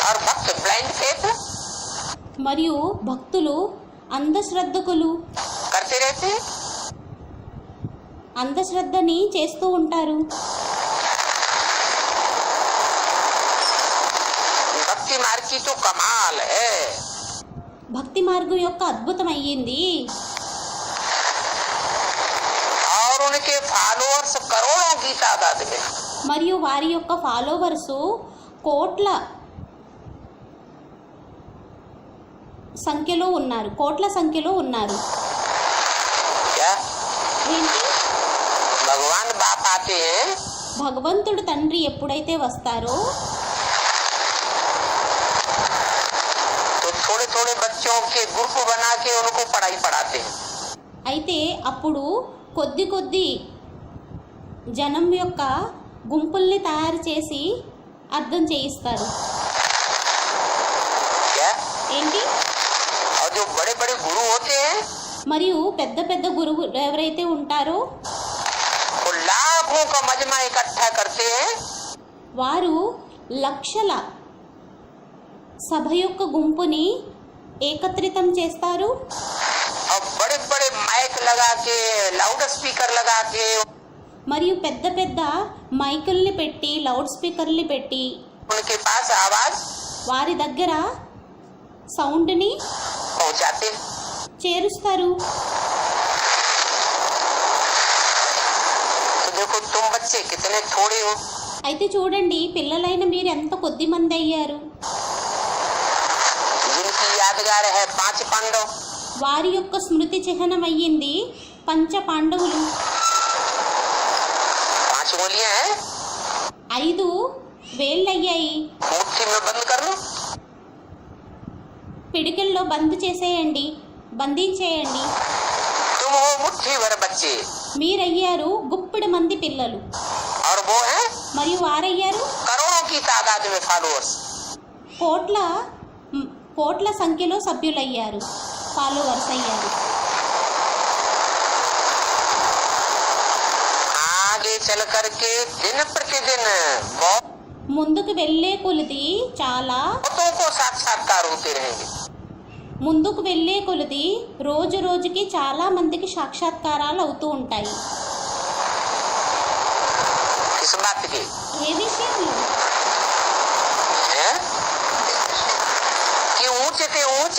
और भक्त ब्लाइंड फेथ మరియు భక్తులు అంధశ్రద్ధకులు करते रहते हैं। అంధశ్రద్ధని చేస్తూ ఉంటారు. भक्ति मार्ग की तो कमाल है। భక్తి మార్గం యొక్క అద్భుతం అయ్యింది. और उनके फॉलोअर्स करोड़ों की तादाद में। మరియు వారి యొక్క ఫాలోవర్సు కోట్ల సంఖ్యలో ఉన్నారు. क्या ఏంటి? भगवान बाप आते हैं భగవంతుడు తండ్రి ఎప్పుడైతే వస్తారో तो थोड़े थोड़े बच्चों के ग्रुप बना के उनको पढ़ाई पढ़ाते हैं। అయితే అప్పుడు కొద్ది జనం యొక్క గుంపుల్ని తయారు చేసి అర్థం చేయిస్తారు. क्या ఏంటి? और जो बड़े बड़े गुरु होते हैं మరియు పెద్ద గురువు ఎవరైతే ఉంటారో वो लाखों का मजमा इकट्ठा करते हैं వారు లక్షల సభ యొక్క గుంపుని ఏకత్రితం చేస్తారు. और बड़े बड़े माइक लगा के लाउड स्पीकर लगा के మరియు పెద్ద మైకుల్ని పెట్టి లౌడ్ స్పీకర్లు పెట్టి उनके पास आवाज వారి దగ్గర సౌండ్ని पहुंचाते हैं। చేరుస్తారు. तो देखो तुम बच्चे कितने थोड़े हो, అయితే చూడండి, పిల్లలైన మీరు ఎంత కొద్ది మంది అయ్యారు. जिनकी यादगार है 5 पांडव। వారి యొక్క స్మృతి చిహ్నం అయ్యింది పంచ పాండవులు. 5 उंगलियां हैं, 5 వేళ్ళయ్యాయి. मुट्ठी में बंद कर लो। పిడికిల్లో బంధించేయండి. तुम हो मुट्ठी भर बच्चे మీరయ్యారు గుప్పెడు మంది పిల్లలు. और वो है మరియు వారయ్యారు करोड़ों की तादाद में फॉलोअर्स। కోట్ల సంఖ్యలో సభ్యులయ్యారు, ఫాలోవర్స్ అయ్యారు. आगे चल करके दिन प्रतिदिन ముందుకు వెళ్ళే కొలది చాలా बहुतों को साक्षात्कार होते रहेंगे। ముందుకు వెళ్ళే కొలది రోజుకి చాలా మందికి సాక్షాత్కారాలు అవుతూ ఉంటాయి. किस बात की ఏ విషయంలో? है? ऊंच से ऊंच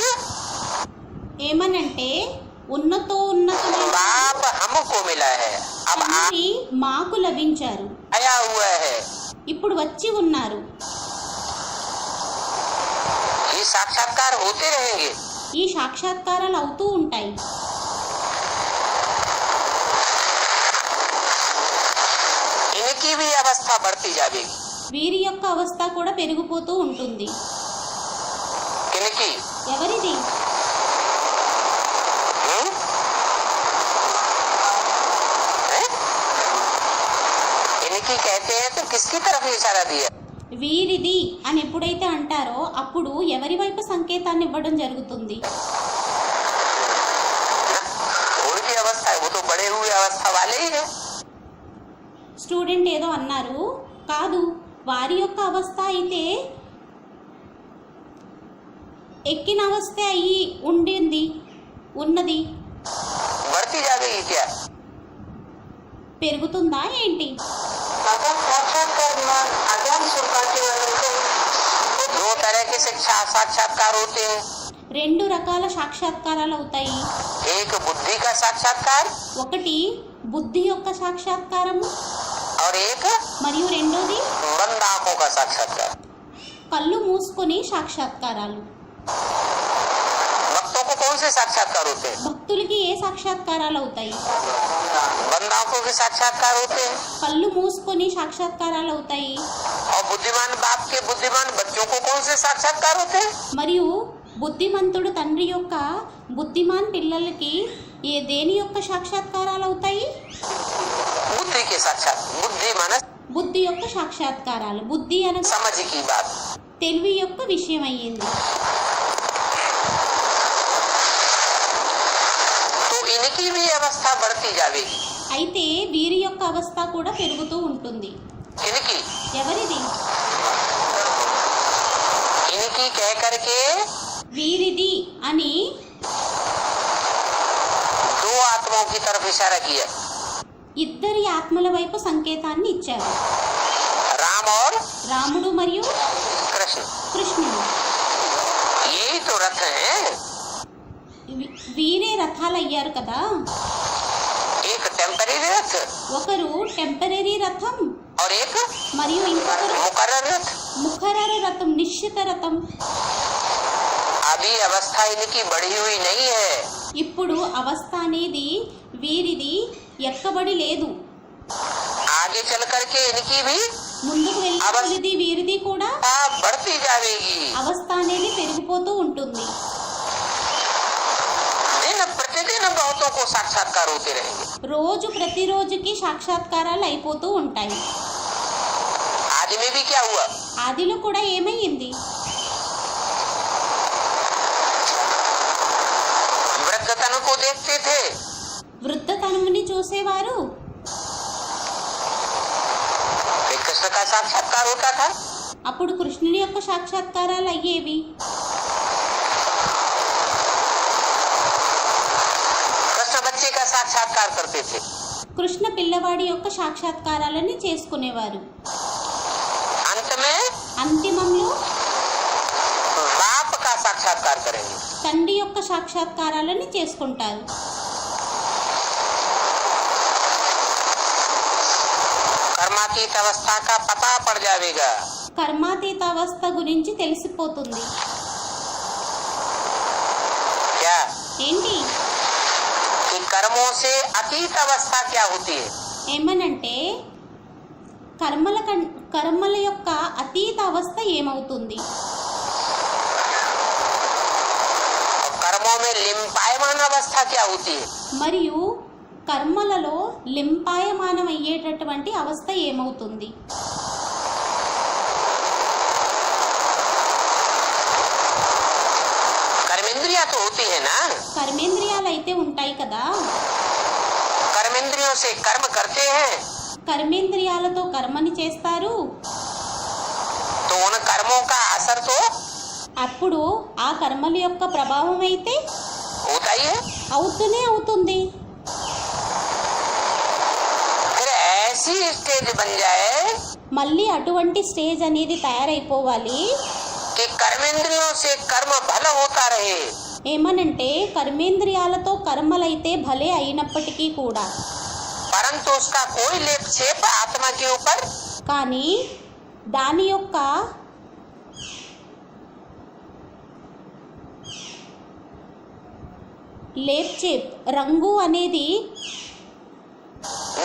ఏమనంటే ఉన్నతమైన बाप हमको मिला है, अब తండ్రి మాకు లభించారు, आया हुआ है। ఇప్పుడు వచ్చి ఉన్నారు. ये साक्षात्कार होते रहेंगे। ఈ సాక్షాత్కారాలు అవుతూ ఉంటాయి. इनकी भी अवस्था बढ़ती जाएगी। వీరి యొక్క అవస్థ కూడా పెరిగిపోతూ ఉంటుంది. किनकी? ఎవరిది? हैं? इनकी कहते हैं तो किसकी तरफ इशारा दिया? వీరిది అని ఎప్పుడైతే అంటారో అప్పుడు ఎవరి వైపు సంకేతాన్ని ఇవ్వడం జరుగుతుంది? उनकी अवस्था है, वो तो बड़े हुए अवस्था वाले ही है। స్టూడెంట్ ఏదో అన్నారు, కాదు వారి యొక్క అవస్థ అయితే ఎక్కిన అవస్థ అయ్యి ఉన్నది बढ़ती जा गई क्या? పెరుగుతుందా ఏంటి? दो तरह के साक्षात्कार होते हैं। రెండు రకాల సాక్షాత్కారాలు అవుతాయి. एक बुद्धि का साक्षात्कार ఒకటి బుద్ధి యొక్క సాక్షాత్కారము, और एक మరియు రెండోది बंद आंखों का साक्षात्कार। కళ్ళు మూసుకొని సాక్షాత్కారాలు. भक्तों को कौन से साक्षात्कार होते हैं? భక్తులకి ఏ సాక్షాత్కారాలు అవుతాయి? बंद आंखों के साक्षात्कार होते हैं। కళ్ళు మూసుకొని సాక్షాత్కారాలు అవుతాయి. और बुद्धिमान बाप के बुद्धिमान बच्चों को कौन से साक्षात्कार होते हैं? మరియు బుద్ధిమంతుడు తండ్రి యొక్క బుద్ధిమాన్ పిల్లలకి దేని యొక్క సాక్షాత్కారాలు అవుతాయి? बुद्धि के साक्षात बुद्धि मानस బుద్ధి యొక్క సాక్షాత్కారాలు. బుద్ధి అనగా समझ की बात। తెలివి యొక్క విషయం అయ్యింది. तो इनकी भी अवस्था बढ़ती जाएगी। అయితే వీరి యొక్క అవస్థ కూడా పెరుగుతూ ఉంటుంది. इनकी ఎవరిది? इनकी कह करके వీరిది అని दो आत्माओं की तरफ इशारा किया, ఇద్దరి ఆత్మల వైపు సంకేతాన్ని ఇచ్చారు. राम और రాముడు మరియు कृष्ण। కృష్ణుడు. यही तो रथ हैं। వీరే రథాలు అయ్యారు కదా. एक टेम्परेरी रथ ఒకరు టెంపరరీ రథం और एक మరియు ఇంకొకరు मुकर्रर रथ। ముఖరర రథం, నిశ్చిత రథం. अभी अवस्था इनकी बढ़ी हुई नहीं है। ఇప్పుడు అవస్థ అనేది వీరిది ఎక్కబడి లేదు. आगे चल करके इनकी भी ముందుకు వెళ్ళి వీరిది కూడా बढ़ती जाएगी। అవస్థ అనేది పెరిగిపోతూ ఉంటుంది. दिन प्रतिदिन बहुतों को साक्षात्कार होते रहेंगे। రోజు ప్రతిరోజుకి సాక్షాత్కారాలు అయిపోతూ ఉంటాయి. आज में भी क्या हुआ? ఆదిలో కూడా ఏమయ్యింది? वृद्धतन को देखते थे, వృద్ధతనముని చూసేవారు. फिर कृष्ण का साक्षात्कार होता था। అప్పుడు కృష్ణుని యొక్క సాక్షాత్కారాలు అయ్యేవి. कृष्ण बच्चे का साक्षात्कार करते थे। కృష్ణ పిల్లవాడి యొక్క సాక్షాత్కారాలని చేసుకునేవారు. अंत में అంతిమంలో बाप का साक्षात्कार करेंगे। తండ్రి యొక్క సాక్షాత్కారాలని చేసుకుంటారు. कर्मातीत अवस्था का पता पड़ जाएगा। కర్మాతీత అవస్థ గురించి తెలిసిపోతుంది. क्या? ఏంటి? कि कर्मों से अतीत अवस्था क्या होती है? ఏమనంటే కర్మల యొక్క అతీత అవస్థ ఏమవుతుంది? और कर्मों में लिम्पायमान अवस्था क्या होती है? మరియు కర్మలలో లింపాయమానం అయ్యేటటువంటి అవస్థ ఏమవుతుంది? कर्मेंद्रिया तो होती है ना। కర్మేంద్రియాలు అయితే ఉంటాయి కదా. कर्मेंद्रियों से कर्म करते हैं కర్మేంద్రియాలతో కర్మని చేస్తారు. तो उन कर्मों का असर तो అప్పుడు ఆ కర్మల యొక్క ప్రభావం అయితే होता ही है। అవుతూనే అవుతుంది. फिर ऐसी स्टेज बन जाए మళ్ళీ అటువంటి స్టేజ్ అనేది తయారైపోవాలి. कि कर्मेंद्रियों से कर्म भल होता रहे, ఏమనంటే కర్మేంద్రియాలతో కర్మలైతే భలే అయినప్పటికీ కూడా परंतु उसका कोई लेप छेप आत्मा के ऊपर కానీ దాని యొక్క లేప్చేప్ రంగు అనేది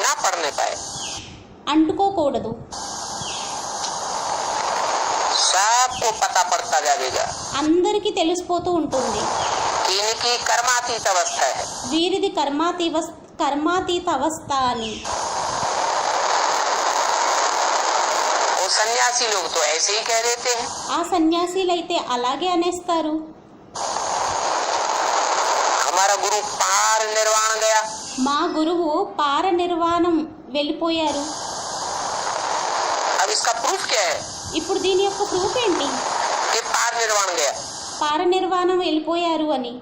न पड़ने पाए। అంటుకోకూడదు. सबको पता पड़ता जाएगा అందరికీ తెలిసిపోతూ ఉంటుంది. कि इनकी कर्मातीत अवस्था है। వీరిది కర్మాతీత అవస్థ అని. वो सन्यासी लोग तो ऐसे ही कह देते हैं। ఆ సన్యాసీలైతే అలాగే అనేస్తారు. हमारा गुरु पार निर्वाण गया, మా గురువు పార నిర్వాణం వెళ్ళిపోయారు. अब इसका प्रूफ क्या है ఇప్పుడు దీని యొక్క ప్రూఫ్ ఏంటి? कि पार निर्वाण गया? పార నిర్వాణం వెళ్ళిపోయారు అని.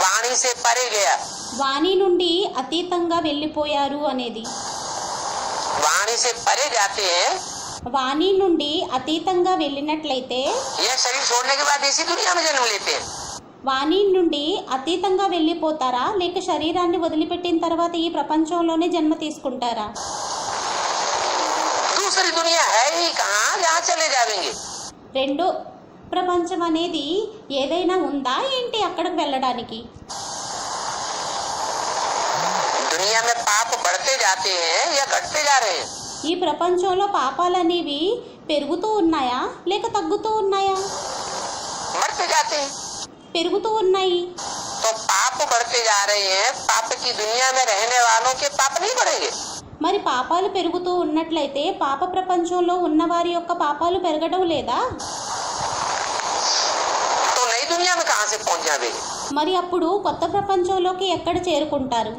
वाणी से परे गया, వాణి నుండి అతీతంగా వెళ్ళిపోయారు అనేది. वाणी से परे जाते हैं వాణి నుండి అతీతంగా వెళ్ళినట్లయితే यह शरीर छोड़ने के बाद इसी दुनिया में जन्म लेते हैं। వాణి నుండి అతీతంగా వెళ్ళిపోతారా లేక శరీరాన్ని వదిలిపెట్టిన తర్వాత ఈ ప్రపంచంలోనే జన్మ తీసుకుంటారా? दूसरी दुनिया है ही कहाँ जहाँ चले जाएंगे। రెండో ప్రపంచం అనేది ఏదైనా ఉందా ఏంటి అక్కడికి వెళ్ళడానికి? दुनिया में पाप बढ़ते जाते हैं या घटते जा रहे हैं? ఈ ప్రపంచంలో పాపాలు అనేవి పెరుగుతూ ఉన్నాయా లేక తగ్గుతూ ఉన్నాయా? बढ़ते जाते हैं। పెరుగుతూ ఉన్నాయి. तो पाप बढ़ते जा रहे हैं, पाप की दुनिया में रहने वालों के पाप नहीं बढ़ेंगे। మరి పాపాలు పెరుగుతూ ఉన్నట్లయితే పాప ప్రపంచంలో ఉన్న వారి యొక్క పాపాలు పెరగడం లేదా? तो नई दुनिया में कहाँ से पहुँच जाएंगे? మరి అప్పుడు కొత్త ప్రపంచంలోకి ఎక్కడ చేరుకుంటారు?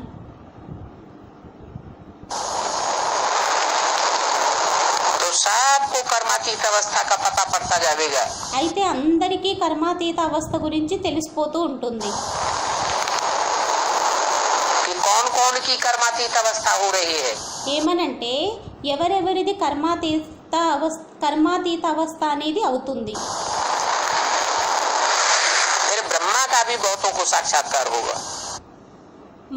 तो सबको कर्मातीत अवस्था का पता पड़ता जाएगा। అయితే అందరికీ కర్మాతీత అవస్థ గురించి తెలిసిపోతూ ఉంటుంది. कि कौन कौन की कर्मातीत अवस्था हो रही है। ఏమనంటే ఎవరెవరిది కర్మాతీత అవస్థ అనేది అవుతుంది. फिर ब्रह्मा का भी बहुतों को साक्षात्कार होगा।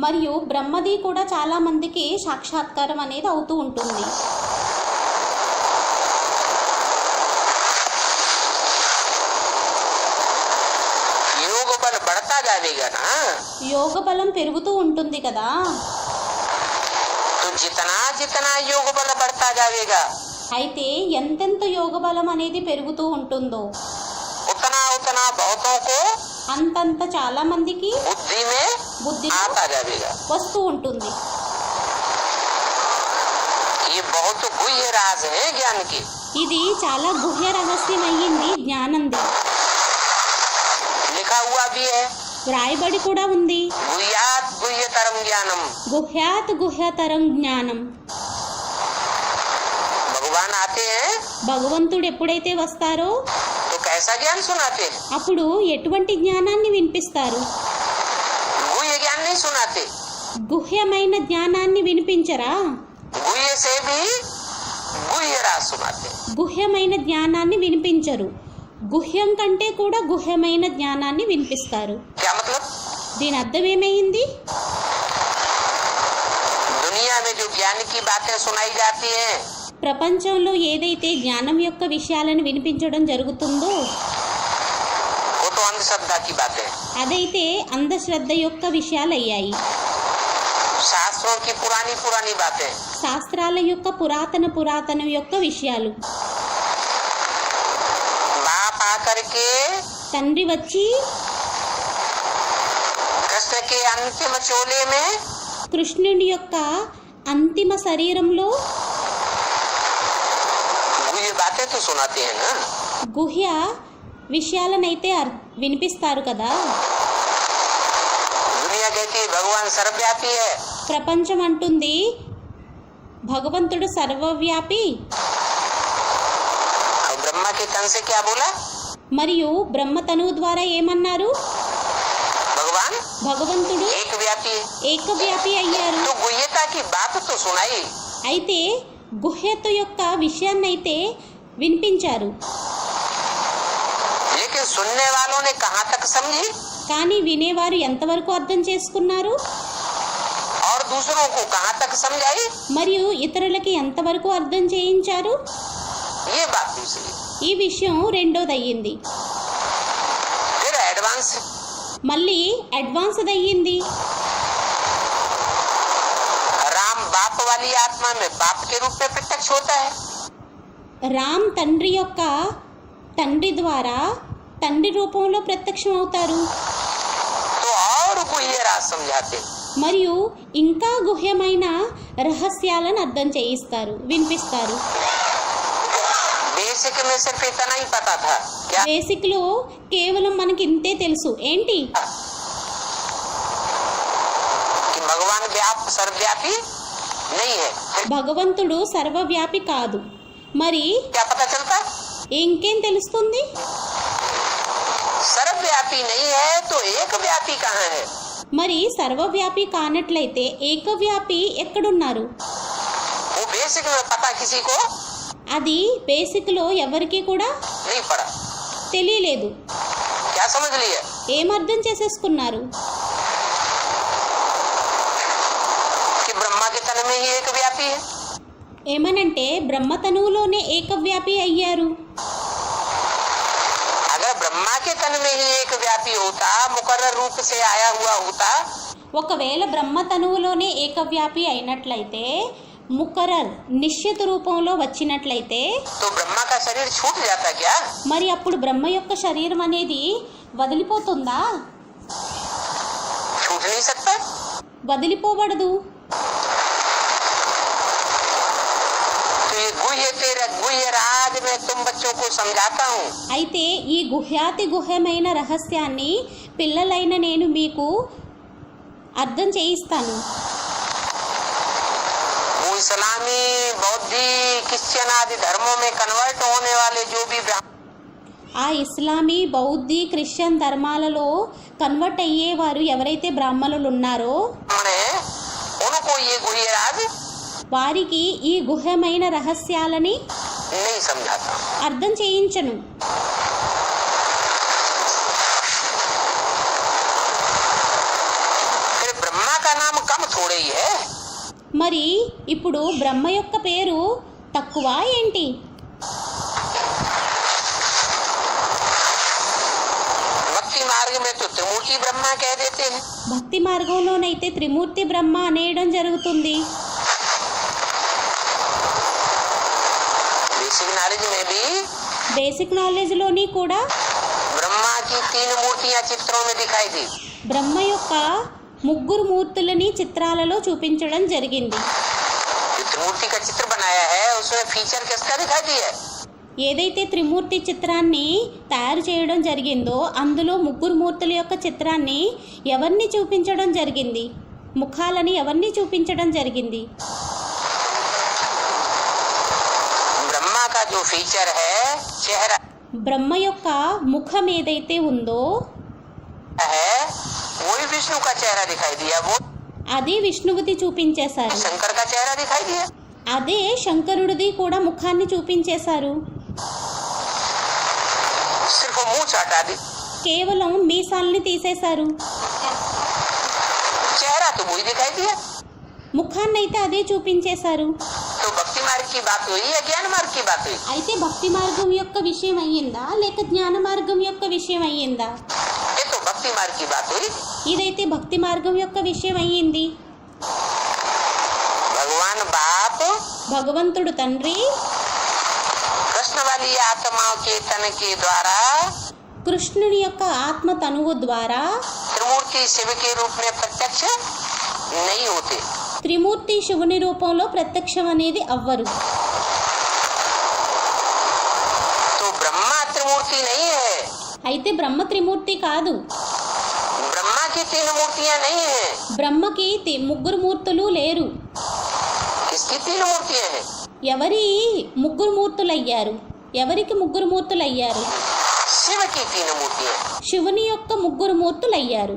మరియు బ్రహ్మది కూడా చాలా మందికి సాక్షాత్కారం అనేది అవుతూ ఉంటుంది. योग बल बढ़ता जाएगा ना, యోగ బలం పెరుగుతూ ఉంటుంది కదా. तो जितना जितना योग बल बढ़ता जाएगा అయితే ఎంతెంత యోగ బలం అనేది పెరుగుతూ ఉంటుందో उतना उतना बहुतों को అంతంత చాలా మందికి बुद्धि में బుద్ధి आता जाएगा। వస్తూ ఉంటుంది. ये बहुत गुह्य राज है ज्ञान की। ఇది చాలా గుహ్య రహస్యం అయ్యింది జ్ఞానంది. लिखा हुआ भी है వ్రాయబడి కూడా ఉంది. गुह्यात गुह्यतरम ज्ञानम। గుహ్యాత్ గుహ్యతరం జ్ఞానం. भगवान आते हैं భగవంతుడు ఎప్పుడైతే వస్తారో तो कैसा ज्ञान सुनाते हैं? అప్పుడు ఎటువంటి జ్ఞానాన్ని వినిపిస్తారు? गुह्य ज्ञान नहीं सुनाते। గుహ్యమైన జ్ఞానాన్ని వినిపించరా? गुह्य से भी गुह्य राज सुनाते। గుహ్యమైన జ్ఞానాన్ని వినిపించరు. గుహ్యం కంటే కూడా గుహ్యమైన జ్ఞానాన్ని వినిపిస్తారు. क्या मतलब? దీని అర్థం ఏమైంది? दुनिया में जो ज्ञान की बातें सुनाई जाती हैं ప్రపంచంలో ఏదైతే జ్ఞానం యొక్క విషయాలను వినిపించడం జరుగుతుందో वो तो अंधश्रद्धा की बातें हैं। అదైతే అంధశ్రద్ధ యొక్క విషయాలయ్యాయి. शास्त्रों की पुरानी पुरानी बातें। శాస్త్రాల యొక్క పురాతన యొక్క విషయాలు. बाप आकर के తండ్రి వచ్చి कृष्ण के अंतिम चोले में కృష్ణుని యొక్క అంతిమ శరీరంలో गुह्य बातें तो सुनाते हैं ना। గుహ్య విషయాలనైతే వినిపిస్తారు కదా. दुनिया कहती है भगवान सर्वव्यापी है, ప్రపంచం అంటుంది భగవంతుడు సర్వవ్యాపి. और ब्रह्मा के तन से क्या बोला? మరియు బ్రహ్మతనువు ద్వారా ఏమన్నారు? भगवान భగవంతుడు एक व्यापी है। ఏకవ్యాపి అయ్యారు. तो गुह्यता की बात तो सुनाई, అయితే గుహ్యత యొక్క విషయాన్నైతే వినిపించారు. सुनने वालों ने कहाँ तक समझी కానీ వినేవారు ఎంతవరకు అర్థం చేసుకున్నారు, और दूसरों को कहाँ तक समझाई, మరియు ఇతరులకి ఎంతవరకు అర్థం చేయించారు, ये बात दूसरी। ఈ విషయం రెండోదయ్యింది. फिर एडवांस, మళ్ళీ అడ్వాన్స్డ్ అయ్యింది. राम बाप वाली आत्मा में बाप के रूप में प्रत्यक्ष होता है, రామ్ తండ్రి యొక్క తండ్రి ద్వారా తండ్రి రూపంలో ప్రత్యక్షం అవుతారు. तो और कोई ये राज समझाते। మరియు ఇంకా గుహ్యమైన రహస్యాలను అర్థం చేయిస్తారు, వినిపిస్తారు. बेसिक में सिर्फ इतना ही पता था क्या, బేసిక్లో కేవలం మనకి ఇంతే తెలుసు. ఏంటి? कि भगवान व्याप सर्वव्यापी नहीं है। फिर భగవంతుడు సర్వవ్యాపి కాదు. మరి क्या पता चलता, ఇంకేం తెలుస్తుంది? सर्वव्यापी नहीं है तो एक व्यापी कहाँ है। మరి సర్వవ్యాపి కానట్లయితే ఏకవ్యాపి ఎక్కడున్నారు? वो बेसिक में पता किसी को అది బేసిక్లో ఎవరికి కూడా नहीं पड़ा। తెలియలేదు. क्या समझ लिया, ఏమర్థం చేసేసుకున్నారు? कि ब्रह्मा के तन में ही एक व्यापी है। ఏమనంటే బ్రహ్మతనువులోనే ఏకవ్యాపి అయ్యారు. अगर ब्रह्मा के तन में ही एक व्यापी होता, मुकर्रर रूप से आया हुआ होता, ఒకవేళ బ్రహ్మతనువులోనే ఏకవ్యాపి అయినట్లయితే, ముకరర్ నిశ్చిత రూపంలో వచ్చినట్లయితే, तो ब्रह्मा का शरीर छूट जाता क्या, మరి అప్పుడు బ్రహ్మ యొక్క శరీరం అనేది వదిలిపోతుందా? छूट नहीं सकता। వదిలిపోబడదు. तो ये गुह्य राज मैं तुम बच्चों को समझाता हूँ। అయితే ఈ గుహ్యాతి గుహ్యమైన రహస్యాన్ని పిల్లలైన నేను మీకు అర్థం చేయిస్తాను. वो इस्लामी, बौद्धी, क्रिश्चियन आदि धर्मों में कन्वर्ट होने वाले जो भी ఆ ఇస్లామీ, బౌద్ధి, క్రిస్టియన్ ధర్మాలలో కన్వర్ట్ అయ్యేవారు ఎవరైతే బ్రాహ్మణులు ఉన్నారో ब्राह्मण हैं, उनको ये गुह्य राज వారికి ఈ గుహ్యమైన రహస్యాలని नहीं समझाता। అర్థం చేయించను. फिर ब्रह्मा का नाम कम थोड़े ही है। మరి ఇప్పుడు బ్రహ్మ యొక్క పేరు తక్కువ ఏంటి? भक्ति मार्ग में तो त्रिमूर्ति ब्रह्मा कह देते हैं। భక్తి మార్గంలోనైతే త్రిమూర్తి బ్రహ్మ అనేయడం జరుగుతుంది. बेसिक नॉलेज में भी బేసిక్ నాలెడ్జ్లోని కూడా ब्रह्मा की 3 मूर्तियां चित्रों में दिखाई दी। బ్రహ్మ యొక్క 3 మూర్తులని చిత్రాలలో చూపించడం జరిగింది. जो त्रिमूर्ति का चित्र बनाया है उसमें फीचर किसका दिखाई दिया है, ఏదైతే త్రిమూర్తి చిత్రాన్ని తయారు చేయడం జరిగిందో అందులో 3 మూర్తుల యొక్క చిత్రాన్ని ఎవరిని చూపించడం జరిగింది? ముఖాలని ఎవరిని చూపించడం జరిగింది? ब्रह्मा का जो फीचर है चेहरा బ్రహ్మ యొక్క ముఖం ఏదైతే ఉందో है, वही विष्णु का चेहरा दिखाई दिया। वो అది విష్ణువుది చూపించేశారు. शंकर का चेहरा दिखाई दिया। అదే శంకరుడిది కూడా ముఖాన్ని చూపించేశారు. सिर्फ मुंह चाटा दी, కేవలం మీసాల్ని తీసేశారు. चेहरा तो वही दिखाई दिया। ముఖాన్నైతే అదే చూపించేశారు. तो भक्ति मार्ग की बात हुई या ज्ञान मार्ग की बात हुई? అయితే భక్తి మార్గం యొక్క విషయం అయ్యిందా లేక జ్ఞాన మార్గం యొక్క విషయం అయ్యిందా? ये तो भक्ति मार्ग की बात हुई। ఇదైతే భక్తి మార్గం యొక్క విషయం అయ్యింది. भगवान बाप భగవంతుడు తండ్రి कृष्ण वाली आत्माओं के तन के द्वारा కృష్ణుని యొక్క ఆత్మ తనువు ద్వారా त्रिमूर्ति शिव के रूप में प्रत्यक्ष नहीं होते। త్రిమూర్తి శివుని రూపంలో ప్రత్యక్షం అనేది అవ్వరు. तो ब्रह्मा त्रिमूर्ति नहीं है, అయితే బ్రహ్మ త్రిమూర్తి కాదు. ब्रह्मा की 3 मूर्तियां नहीं है। బ్రహ్మకి 3 మూర్తులు లేరు. किसकी 3 मूर्तियां हैं? ఎవరి 3 మూర్తులయ్యారు? ఎవరికి 3 మూర్తులయ్యారు? शिव की 3 मूर्तियां। శివుని యొక్క 3 మూర్తులయ్యారు.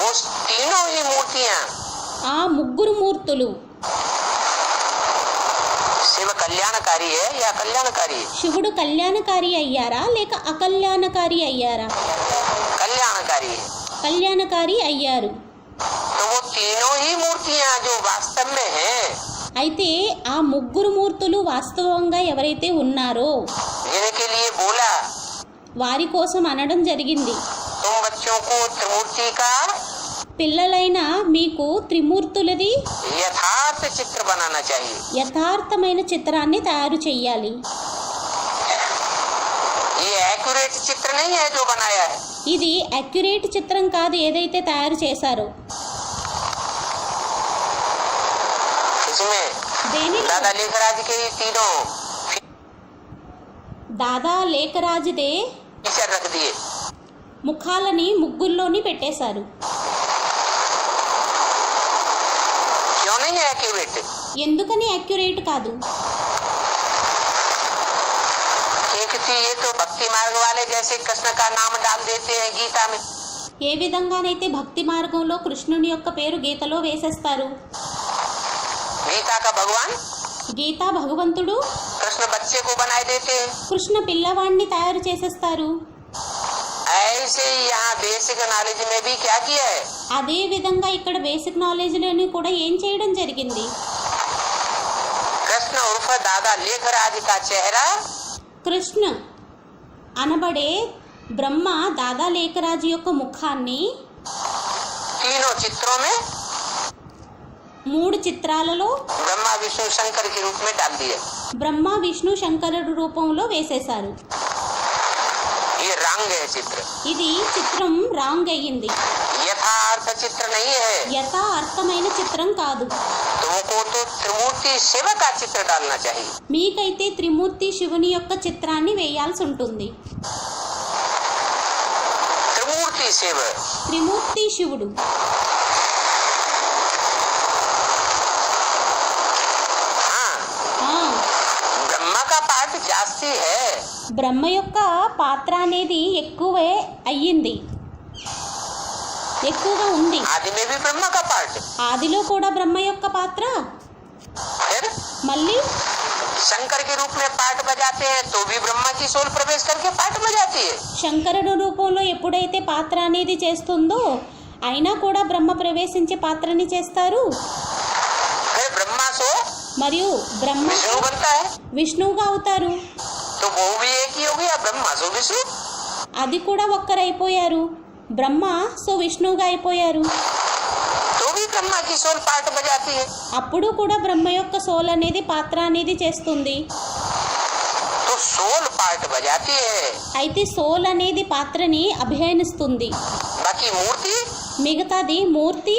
वो तीनों ही मूर्तियां ఆ 3 మూర్తులు शिव का कल्याणकारी है या अकल्याणकारी है? శివుడు కళ్యాణకారి అయ్యారా లేక అకళ్యాణకారి అయ్యారా? कल्याणकारी है। కళ్యాణకారి అయ్యారు. तो वो तीनों ही मूर्तियां जो वास्तव में हैं, అయితే ఆ ముగ్గురు మూర్తులు వాస్తవంగా ఎవరైతే ఉన్నారో जिनके लिए बोला వారి కోసం అనడం జరిగింది, तुम बच्चों को त्रिमूर्ति का పిల్లలైన మీకు త్రిమూర్తులది यथार्थ चित्र बनाना चाहिए। యథార్థమైన చిత్రాన్ని తయారు చెయ్యాలి. ये एक्यूरेट चित्र नहीं है जो बनाया है। ఇది అక్యురేట్ చిత్రం కాదు ఏదైతే తయారు చేశారో. इसमें దేనిలో? दादा लेखराज के ही तीनों దాదా లేఖరాజుదే फीचर रख दिए। ముఖాలని ముగ్గుల్లోని పెట్టేశారు. क्यों नहीं है एक्यूरेट? ఎందుకని అక్యురేట్ కాదు? एक थी ये तो भक्ति मार्ग वाले जैसे कृष्ण का नाम डाल देते हैं गीता में। ఏ విధంగానైతే భక్తి మార్గంలో కృష్ణుని యొక్క పేరు గీతలో వేసేస్తారు. गीता का भगवान గీతా భగవంతుడు, कृष्ण बच्चे को बनाए देते हैं। కృష్ణ పిల్లవాడిని తయారు చేసేస్తారు. ऐसे ही यहाँ बेसिक नॉलेज में भी क्या किया है? అదే విధంగా ఇక్కడ బేసిక్ నాలెడ్జ్లోని కూడా ఏం చేయడం జరిగింది? कृष्ण उर्फ दादा लेखराज का चेहरा కృష్ణ అనబడే బ్రహ్మ దాదా లేఖరాజు యొక్క ముఖాన్ని तीनों चित्रों में 3 చిత్రాలలో ब्रह्मा विष्णु शंकर के रूप में डाल दिया। బ్రహ్మ విష్ణు శంకరుడు రూపంలో వేసేశారు. ये रंग है चित्र, ఇది చిత్రం రాంగ్ అయ్యింది. यथार्थ चित्र नहीं है। యథార్థమైన చిత్రం కాదు. तुमको तो त्रिमूर्ति शिव का चित्र डालना चाहिए। మీకైతే త్రిమూర్తి శివుని యొక్క చిత్రాన్ని వేయాల్సి ఉంటుంది. त्रिमूर्ति शिव, త్రిమూర్తి శివుడు. हाँ ఆ, ब्रह्मा का पार्ट जास्ती है। బ్రహ్మ యొక్క పాత్ర అనేది ఎక్కువే అయ్యింది, ఎక్కువగా ఉంది. आदि में भी ब्रह्मा का पार्ट, ఆదిలో కూడా బ్రహ్మ యొక్క పాత్ర, फिर మళ్ళీ शंकर के रूप में पार्ट बजाते हैं तो भी ब्रह्मा की सोल प्रवेश करके पार्ट बजाती है। శంకరుడు రూపంలో ఎప్పుడైతే పాత్ర అనేది చేస్తుందో అయినా కూడా బ్రహ్మ ప్రవేశించే పాత్రని చేస్తారు. फिर ब्रह्मा सो మరియు బ్రహ్మ विष्णु बनता है, విష్ణువుగా అవుతారు. तो वो भी एक ही हो गया, ब्रह्मा सो विष्णु। అది కూడా ఒక్కరైపోయారు, బ్రహ్మ సో విష్ణువుగా అయిపోయారు. तो भी ब्रह्मा की सोल पार्ट बजाती है। అప్పుడు కూడా బ్రహ్మ యొక్క సోల్ అనేది పాత్ర అనేది చేస్తుంది. तो सोल पार्ट बजाती है, అయితే సోల్ అనేది పాత్రని అభినయిస్తుంది. बाकी मूर्ति మిగతాది మూర్తి,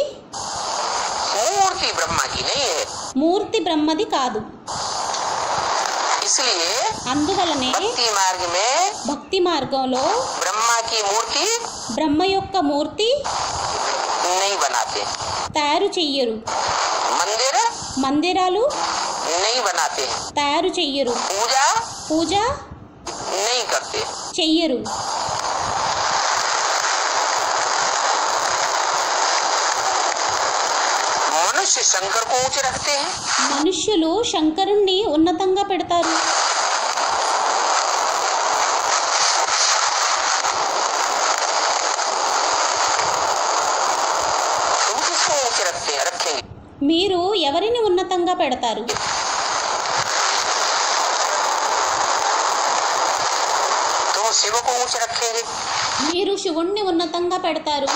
मूर्ति ब्रह्मा की नहीं है। మూర్తి బ్రహ్మది కాదు. इसलिए అందువలనే भक्ति मार्ग में భక్తి మార్గంలో ब्रह्मा की मूर्ति బ్రహ్మ యొక్క మూర్తి नहीं बनाते, తయారు చెయ్యరు. मंदिर మందిరాలు नहीं बनाते, తయారు చెయ్యరు. पूजा పూజ नहीं करते। చెయ్యరు. मनुष्य शंकर को ऊंचे रखते हैं, మనుష్యులు శంకరుణ్ణి ఉన్నతంగా పెడతారు. तुम किसको ऊंचे रखते हैं, रखेंगे? మీరు ఎవరిని ఉన్నతంగా పెడతారు? तुम शिव को ऊंचे रखेंगे, మీరు శివుణ్ణి ఉన్నతంగా పెడతారు.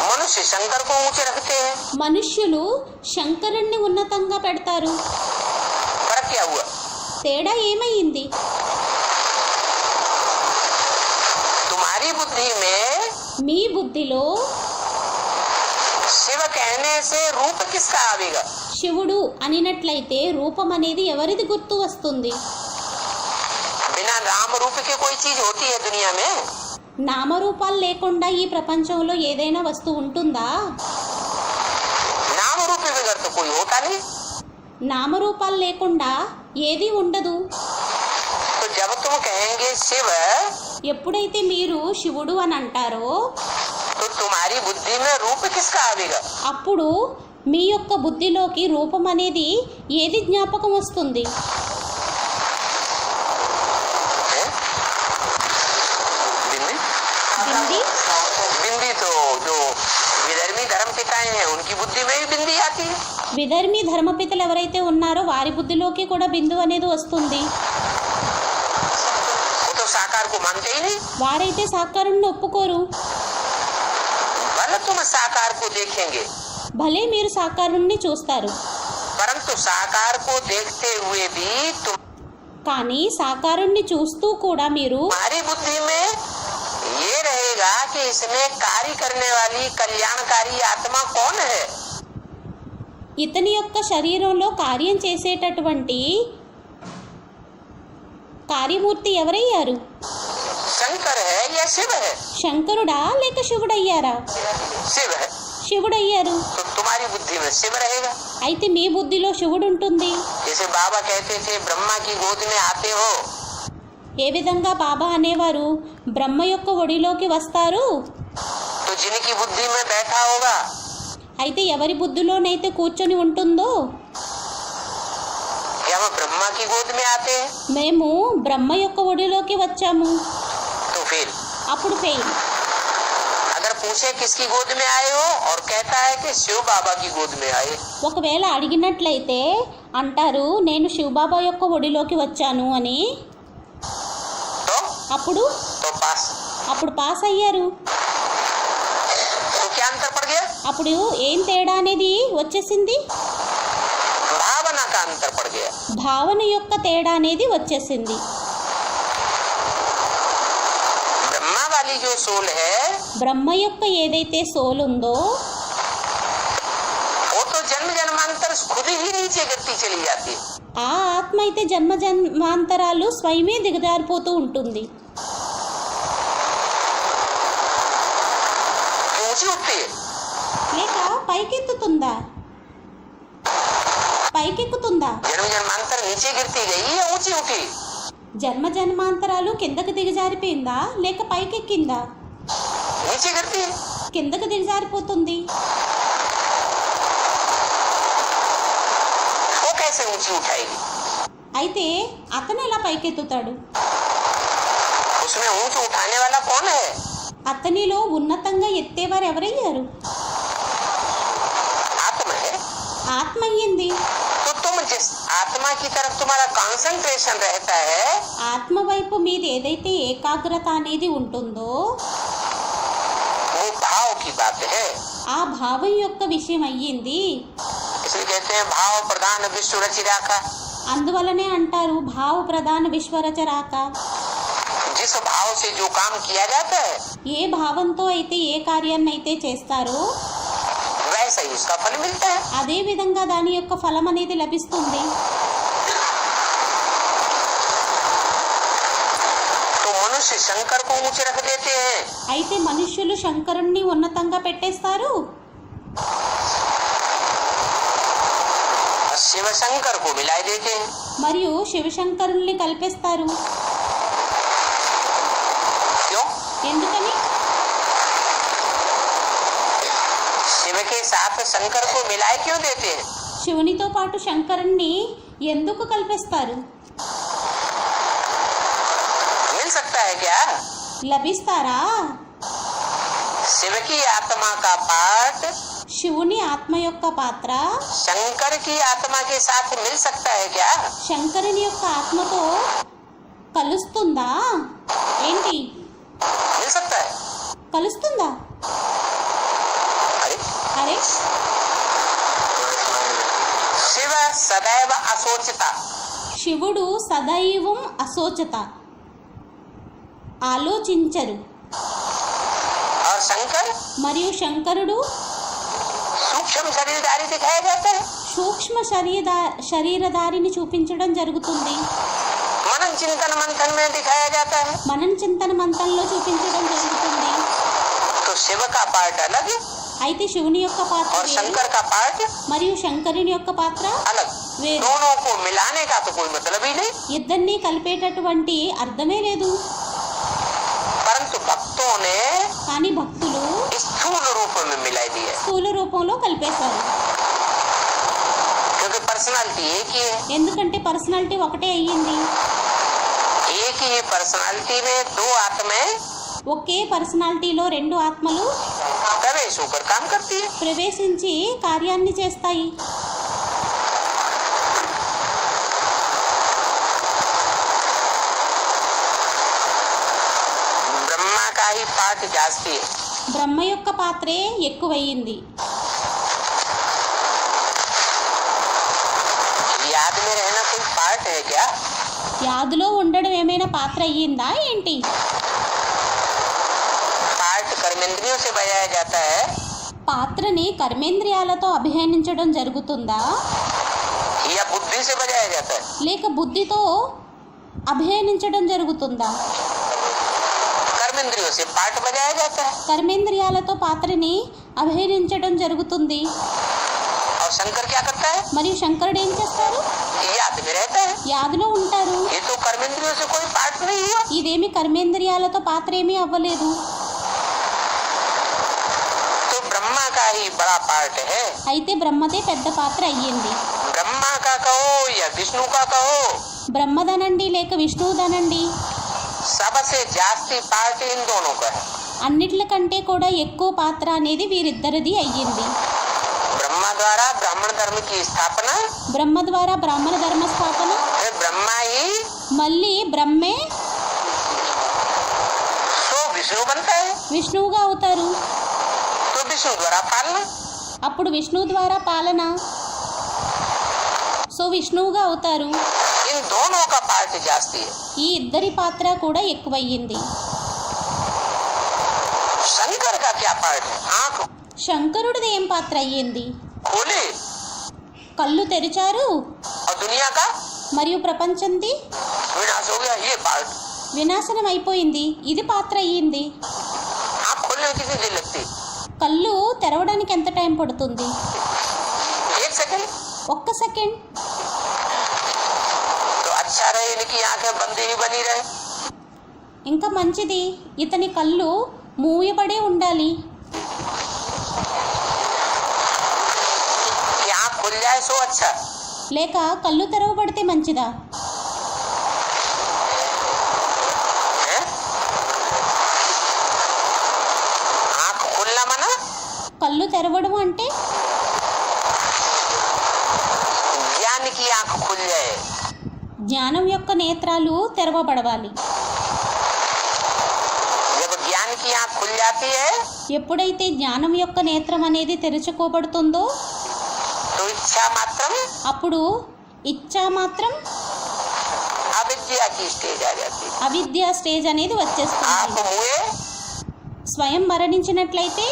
मनुष्य शंकर को ऊंचे रखते हैं। మనుష్యులు శంకరుణ్ణి ఉన్నతంగా పెడతారు. फर्क क्या हुआ? తేడా ఏమయ్యింది? तुम्हारी बुद्धि में మీ బుద్ధిలో शिव कहने से रूप किसका आवेगा? శివుడు అనినట్లయితే రూపం అనేది ఎవరిది గుర్తు వస్తుంది? बिना नाम रूप के कोई चीज होती है दुनिया में? నామరూపాలు లేకుండా ఈ ప్రపంచంలో ఏదైనా వస్తువు ఉంటుందా? नाम रूप बगैर तो कोई होता नहीं। నామరూపాలు లేకుండా ఏది ఉండదు. तो जब तुम कहेंगे शिव ఎప్పుడైతే మీరు శివుడు అని అంటారో तो तुम्हारी बुद्धि में रूप किसका आवेगा? అప్పుడు మీ యొక్క బుద్ధిలోకి రూపం అనేది ఏది జ్ఞాపకం వస్తుంది? बिंदी బింది. बिंदी तो जो विधर्मी धर्म पिताएं हैं उनकी बुद्धि में भी बिंदी आती है। విధర్మి ధర్మపితలు ఎవరైతే ఉన్నారో వారి బుద్ధిలోకి కూడా బిందువు అనేది వస్తుంది. वो तो साकार को मानते ही नहीं। వారైతే సాకారుణ్ణి ఒప్పుకోరు. भले तुम साकार को देखेंगे భలే మీరు సాకారుణ్ణి చూస్తారు, परंतु साकार को देखते हुए भी కానీ సాకారుణ్ణి చూస్తూ కూడా మీరు तुम्हारी बुद्धि में ये रहेगा कि इसमें कार्य करने वाली कल्याणकारी आत्मा कौन है। ఇతని యొక్క శరీరంలో కార్యం చేసేటటువంటి కార్యమూర్తి ఎవరయ్యారు? शंकर है या शिव है? శంకరుడా లేక శివుడయ్యారా? शिव है। శివుడయ్యారు. तो तुम्हारी बुद्धि में शिव रहेगा। అయితే మీ బుద్ధిలో శివుడు ఉంటుంది. जैसे बाबा कहते थे ब्रह्मा की गोद में आते हो, ఏ విధంగా బాబా అనేవారు బ్రహ్మ యొక్క ఒడిలోకి వస్తారు, तो जिनकी बुद्धि में बैठा होगा అయితే ఎవరి బుద్ధిలోనైతే కూర్చొని ఉంటుందో, क्या वो ब्रह्मा की गोद में आते हैं? మేము బ్రహ్మ యొక్క ఒడిలోకి వచ్చాము, तो फिर అప్పుడు ఫెయిల్. अगर पूछे किसकी गोद में आए हो और कहता है कि शिव बाबा की गोद में आए, ఒకవేళ అడిగినట్లయితే అంటారు నేను శివబాబా యొక్క ఒడిలోకి వచ్చాను అని, तो అప్పుడు पास। అప్పుడు పాస్ అయ్యారు. तो क्या अंतर पड़ गया? అప్పుడు ఏం తేడా అనేది వచ్చేసింది? भावना का अंतर पड़ गया। భావన యొక్క తేడా అనేది వచ్చేసింది. ब्रह्मा वाली जो सोल है బ్రహ్మ యొక్క ఏదైతే సోల్ ఉందో वो तो जन्म जन्मांतर खुद ही नीचे गिरती चली जाती है। ఆ ఆత్మ అయితే జన్మ జన్మాంతరాలు స్వయమే దిగజారిపోతూ ఉంటుంది, ऊंची उठती है। లేక పైకెత్తుతుందా? పైకెక్కుతుందా? जन्म जन्मांतर नीचे गिरती गई या ऊंची उठी? జన్మ జన్మాంతరాలు కిందకు దిగజారిపోయిందా లేక పైకెక్కిందా? नीचे गिरती है। కిందకు దిగజారిపోతుంది. वो कैसे ऊंची उठाएगी? అయితే అతను ఎలా పైకెత్తుతాడు? उसमें ऊंच उठाने वाला कौन है? అతనిలో ఉన్నతంగా ఎత్తేవారు ఎవరయ్యారు? आत्मा है। ఆత్మ అయ్యింది. तो तुम जिस आत्मा की तरफ तुम्हारा कंसंट्रेशन रहता है ఆత్మ వైపు మీది ఏదైతే ఏకాగ్రత అనేది ఉంటుందో वो भाव की बात है। ఆ భావం యొక్క విషయం అయ్యింది. इसलिए कहते हैं भाव प्रधान विश्व रचि राखा। అందువలనే అంటారు భావ ప్రధాన విశ్వరచరాక. जिस भाव से जो काम किया जाता है ఏ భావంతో అయితే ఏ కార్యాన్ని అయితే చేస్తారో वैसा ही उसका फल मिलता है। అదే విధంగా దాని యొక్క ఫలం అనేది లభిస్తుంది. तो मनुष्य शंकर को ऊंचे रख देते हैं అయితే మనుష్యులు శంకరుణ్ణి ఉన్నతంగా పెట్టేస్తారు, और शिव शंकर को मिला देते हैं। మరియు శివశంకరుల్ని కల్పేస్తారు. क्यों? ఎందుకని? शिव के साथ शंकर को मिलाए क्यों देते हैं? శివునితో పాటు శంకరుణ్ణి ఎందుకు కల్పేస్తారు? मिल सकता है क्या? లభిస్తారా? शिव की आत्मा का पार्ट శివుని ఆత్మ యొక్క పాత్ర शंकर की आत्मा के साथ मिल सकता है क्या? శంకరుని యొక్క ఆత్మతో కలుస్తుందా? ఏంటి मिल सकता है। కలుస్తుందా? अरे అరే शिव सदैव असोचता, శివుడు సదైవం అశోచత, ఆలోచించరు. और शंकर మరియు శంకరుడు सूक्ष्म शरीरधारी दिखाया जाता है। సూక్ష్మ శరీరధారిని చూపించడం జరుగుతుంది, मनन चिंतन मंथन में दिखाया जाता है। మనం చింతన మంతంలో చూపించడం జరుగుతుంది. तो शिव का पार्ट अलग అయితే శివుని యొక్క పాత్ర और వేరు, शंकर का पार्ट మరియు శంకరుని యొక్క పాత్ర अलग। వేరు. दोनों को मिलाने का तो कोई मतलब ही नहीं, ఇద్దరిని కలిపేటటువంటి అర్థమే లేదు. परंतु भक्तों ने కానీ భక్తులు स्थूल रूप में मिला दिया। స్థూల రూపంలో కలిపేశారు. पर्सनालिटी एक ही है। ఎందుకంటే పర్సనాలిటీ ఒకటే అయ్యింది. एक ही पर्सनालिटी में दो आत्माएं ఒకే పర్సనాలిటీలో రెండు ఆత్మలు प्रवेश होकर काम करती है। ప్రవేశించి కార్యాన్ని చేస్తాయి. ब्रह्मा का ही पार्ट जास्ती है। బ్రహ్మ యొక్క పాత్రే ఎక్కువయ్యింది. याद में रहना कोई पार्ट है क्या? యాదులో ఉండడం ఏమైనా పాత్ర అయ్యిందా ఏంటి? पार्ट कर्मेंद्रियों से बजाया जाता है పాత్రని కర్మేంద్రియాలతో అభినయించడం జరుగుతుందా या बुद्धि से बजाया जाता है? లేక బుద్ధితో అభినయించడం జరుగుతుందా? कर्मेंद्रियों से पार्ट बजाया जाता है। కర్మేంద్రియాలతో పాత్రని అభినయించడం జరుగుతుంది. और शंकर क्या करता है? మరియు శంకరుడు ఏం చేస్తారు? याद में रहता है। యాదులో ఉంటారు. ये तो कर्मेंद्रियों से कोई पार्ट नहीं है। ఇదేమి కర్మేంద్రియాలతో పాత్ర ఏమీ అవ్వలేదు. तो ब्रह्मा का ही बड़ा पार्ट है। అయితే బ్రహ్మదే పెద్ద పాత్ర అయ్యింది. ब्रह्मा का कहो या विष्णु का कहो, బ్రహ్మదనండి లేక విష్ణువుదనండి, सबसे जास्ती पार्ट इन दोनों का है। అన్నిట్లకంటే కూడా ఎక్కువ పాత్ర అనేది వీరిద్దరిది అయ్యింది. ब्रह्मा द्वारा ब्राह्मण धर्म की स्थापना, బ్రహ్మ ద్వారా బ్రాహ్మణ ధర్మ స్థాపన, फिर ब्रह्मा ही మళ్ళీ బ్రహ్మే सो विष्णु बनता है। విష్ణువుగా అవుతారు. तो विष्णु द्वारा पालना, అప్పుడు విష్ణువు ద్వారా పాలన, సో విష్ణువుగా అవుతారు. इन दोनों का पार्ट जास्ती है। ఈ ఇద్దరి పాత్ర కూడా ఎక్కువయ్యింది. शंकर का क्या पार्ट है? आंख శంకరుడిది ఏం పాత్ర అయ్యింది? खोले కళ్ళు తెరిచారు और दुनिया का మరియు ప్రపంచంది विनाश हो गया, ये पार्ट। వినాశనం అయిపోయింది, ఇది పాత్ర అయ్యింది. आंख खोलने में कितनी देर लगती? కళ్ళు తెరవడానికి ఎంత టైం పడుతుంది? 1 सेकंड। ఒక్క సెకండ్. तो अच्छा रहे इनकी आंखें बंद ही बनी रहे। ఇంకా మంచిది, ఇతని కళ్ళు మూయబడే ఉండాలి. कि आंख खुल जाए सो अच्छा। లేక కళ్ళు తెరవబడితే మంచిదా? है? आंख खुलना मना కళ్ళు తెరవడం అంటే ज्ञान की आंख खुल जाए। జ్ఞానం యొక్క నేత్రాలు తెరవబడవాలి. जब ज्ञान की आंख खुल जाती है ఎప్పుడైతే జ్ఞానం యొక్క నేత్రం అనేది తెరుచుకోబడుతుందో तो इच्छा मात्रम అప్పుడు ఇచ్చా మాత్రం अविद्या की स्टेज आ जाती है। అవిద్య స్టేజ్ అనేది आप వచ్చేస్తుంది. मुए స్వయం మరణించినట్లయితే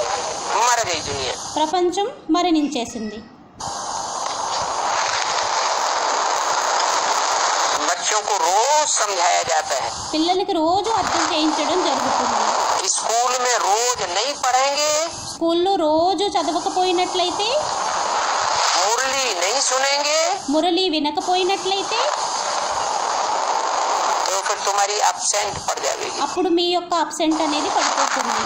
मर गई दुनिया। ప్రపంచం మరణించేసింది. बच्चों को रोज समझाया जाता है, పిల్లలకి రోజు అర్థం చేయించడం జరుగుతుంది. स्कूल में रोज नहीं पढ़ेंगे, స్కూల్లో రోజు చదవకపోయినట్లయితే, मुरली नहीं सुनेंगे, మురళి వినకపోయినట్లయితే तो फिर तुम्हारी absent पड़ जाएगी। అప్పుడు మీ యొక్క అబ్సెంట్ అనేది పడిపోతుంది.